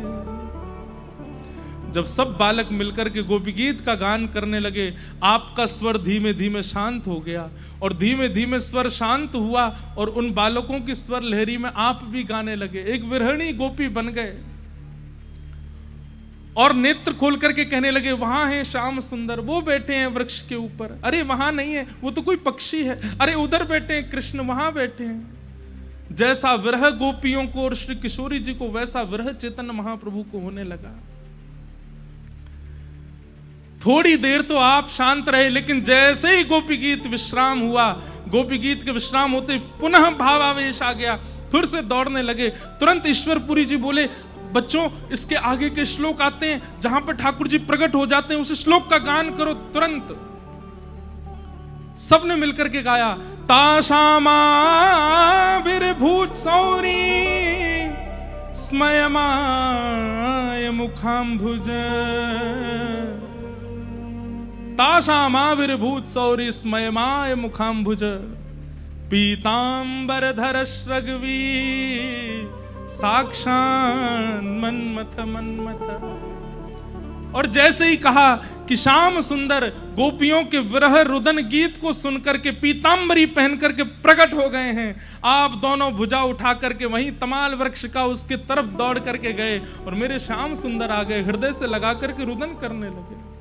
जब सब बालक मिलकर के गोपी गीत का गान करने लगे, आपका स्वर धीमे धीमे शांत हो गया और धीमे धीमे स्वर शांत हुआ और उन बालकों की स्वर लहरी में आप भी गाने लगे, एक विरहणी गोपी बन गए और नेत्र खोल करके कहने लगे, वहां है श्याम सुंदर, वो बैठे हैं वृक्ष के ऊपर। अरे वहां नहीं है, वो तो कोई पक्षी है। अरे उधर बैठे हैं कृष्ण, वहां बैठे हैं। जैसा विरह गोपियों को और श्री किशोरी जी को, वैसा विरह चैतन्य महाप्रभु को होने लगा। थोड़ी देर तो आप शांत रहे, लेकिन जैसे ही गोपी गीत विश्राम हुआ, गोपी गीत के विश्राम होते पुनः भावावेश आ गया, फिर से दौड़ने लगे। तुरंत ईश्वरपुरी जी बोले, बच्चों इसके आगे के श्लोक आते हैं जहां पर ठाकुर जी प्रकट हो जाते हैं, उस श्लोक का गान करो। तुरंत सबने मिलकर के गाया, ताशामाविर्भूत सौरी स्मयमाय मुखाम्भुज। ताशामाविर्भूत सौरी स्मयमाय मुखाम्भुज पीतांबरधर श्रगवी साक्षात मन्मथ मन्मथ। और जैसे ही कहा कि श्याम सुंदर गोपियों के विरह रुदन गीत को सुनकर के पीतांबरी पहन करके प्रकट हो गए हैं, आप दोनों भुजा उठा करके वहीं तमाल वृक्ष का उसके तरफ दौड़ करके गए और मेरे श्याम सुंदर आ गए, हृदय से लगा करके रुदन करने लगे।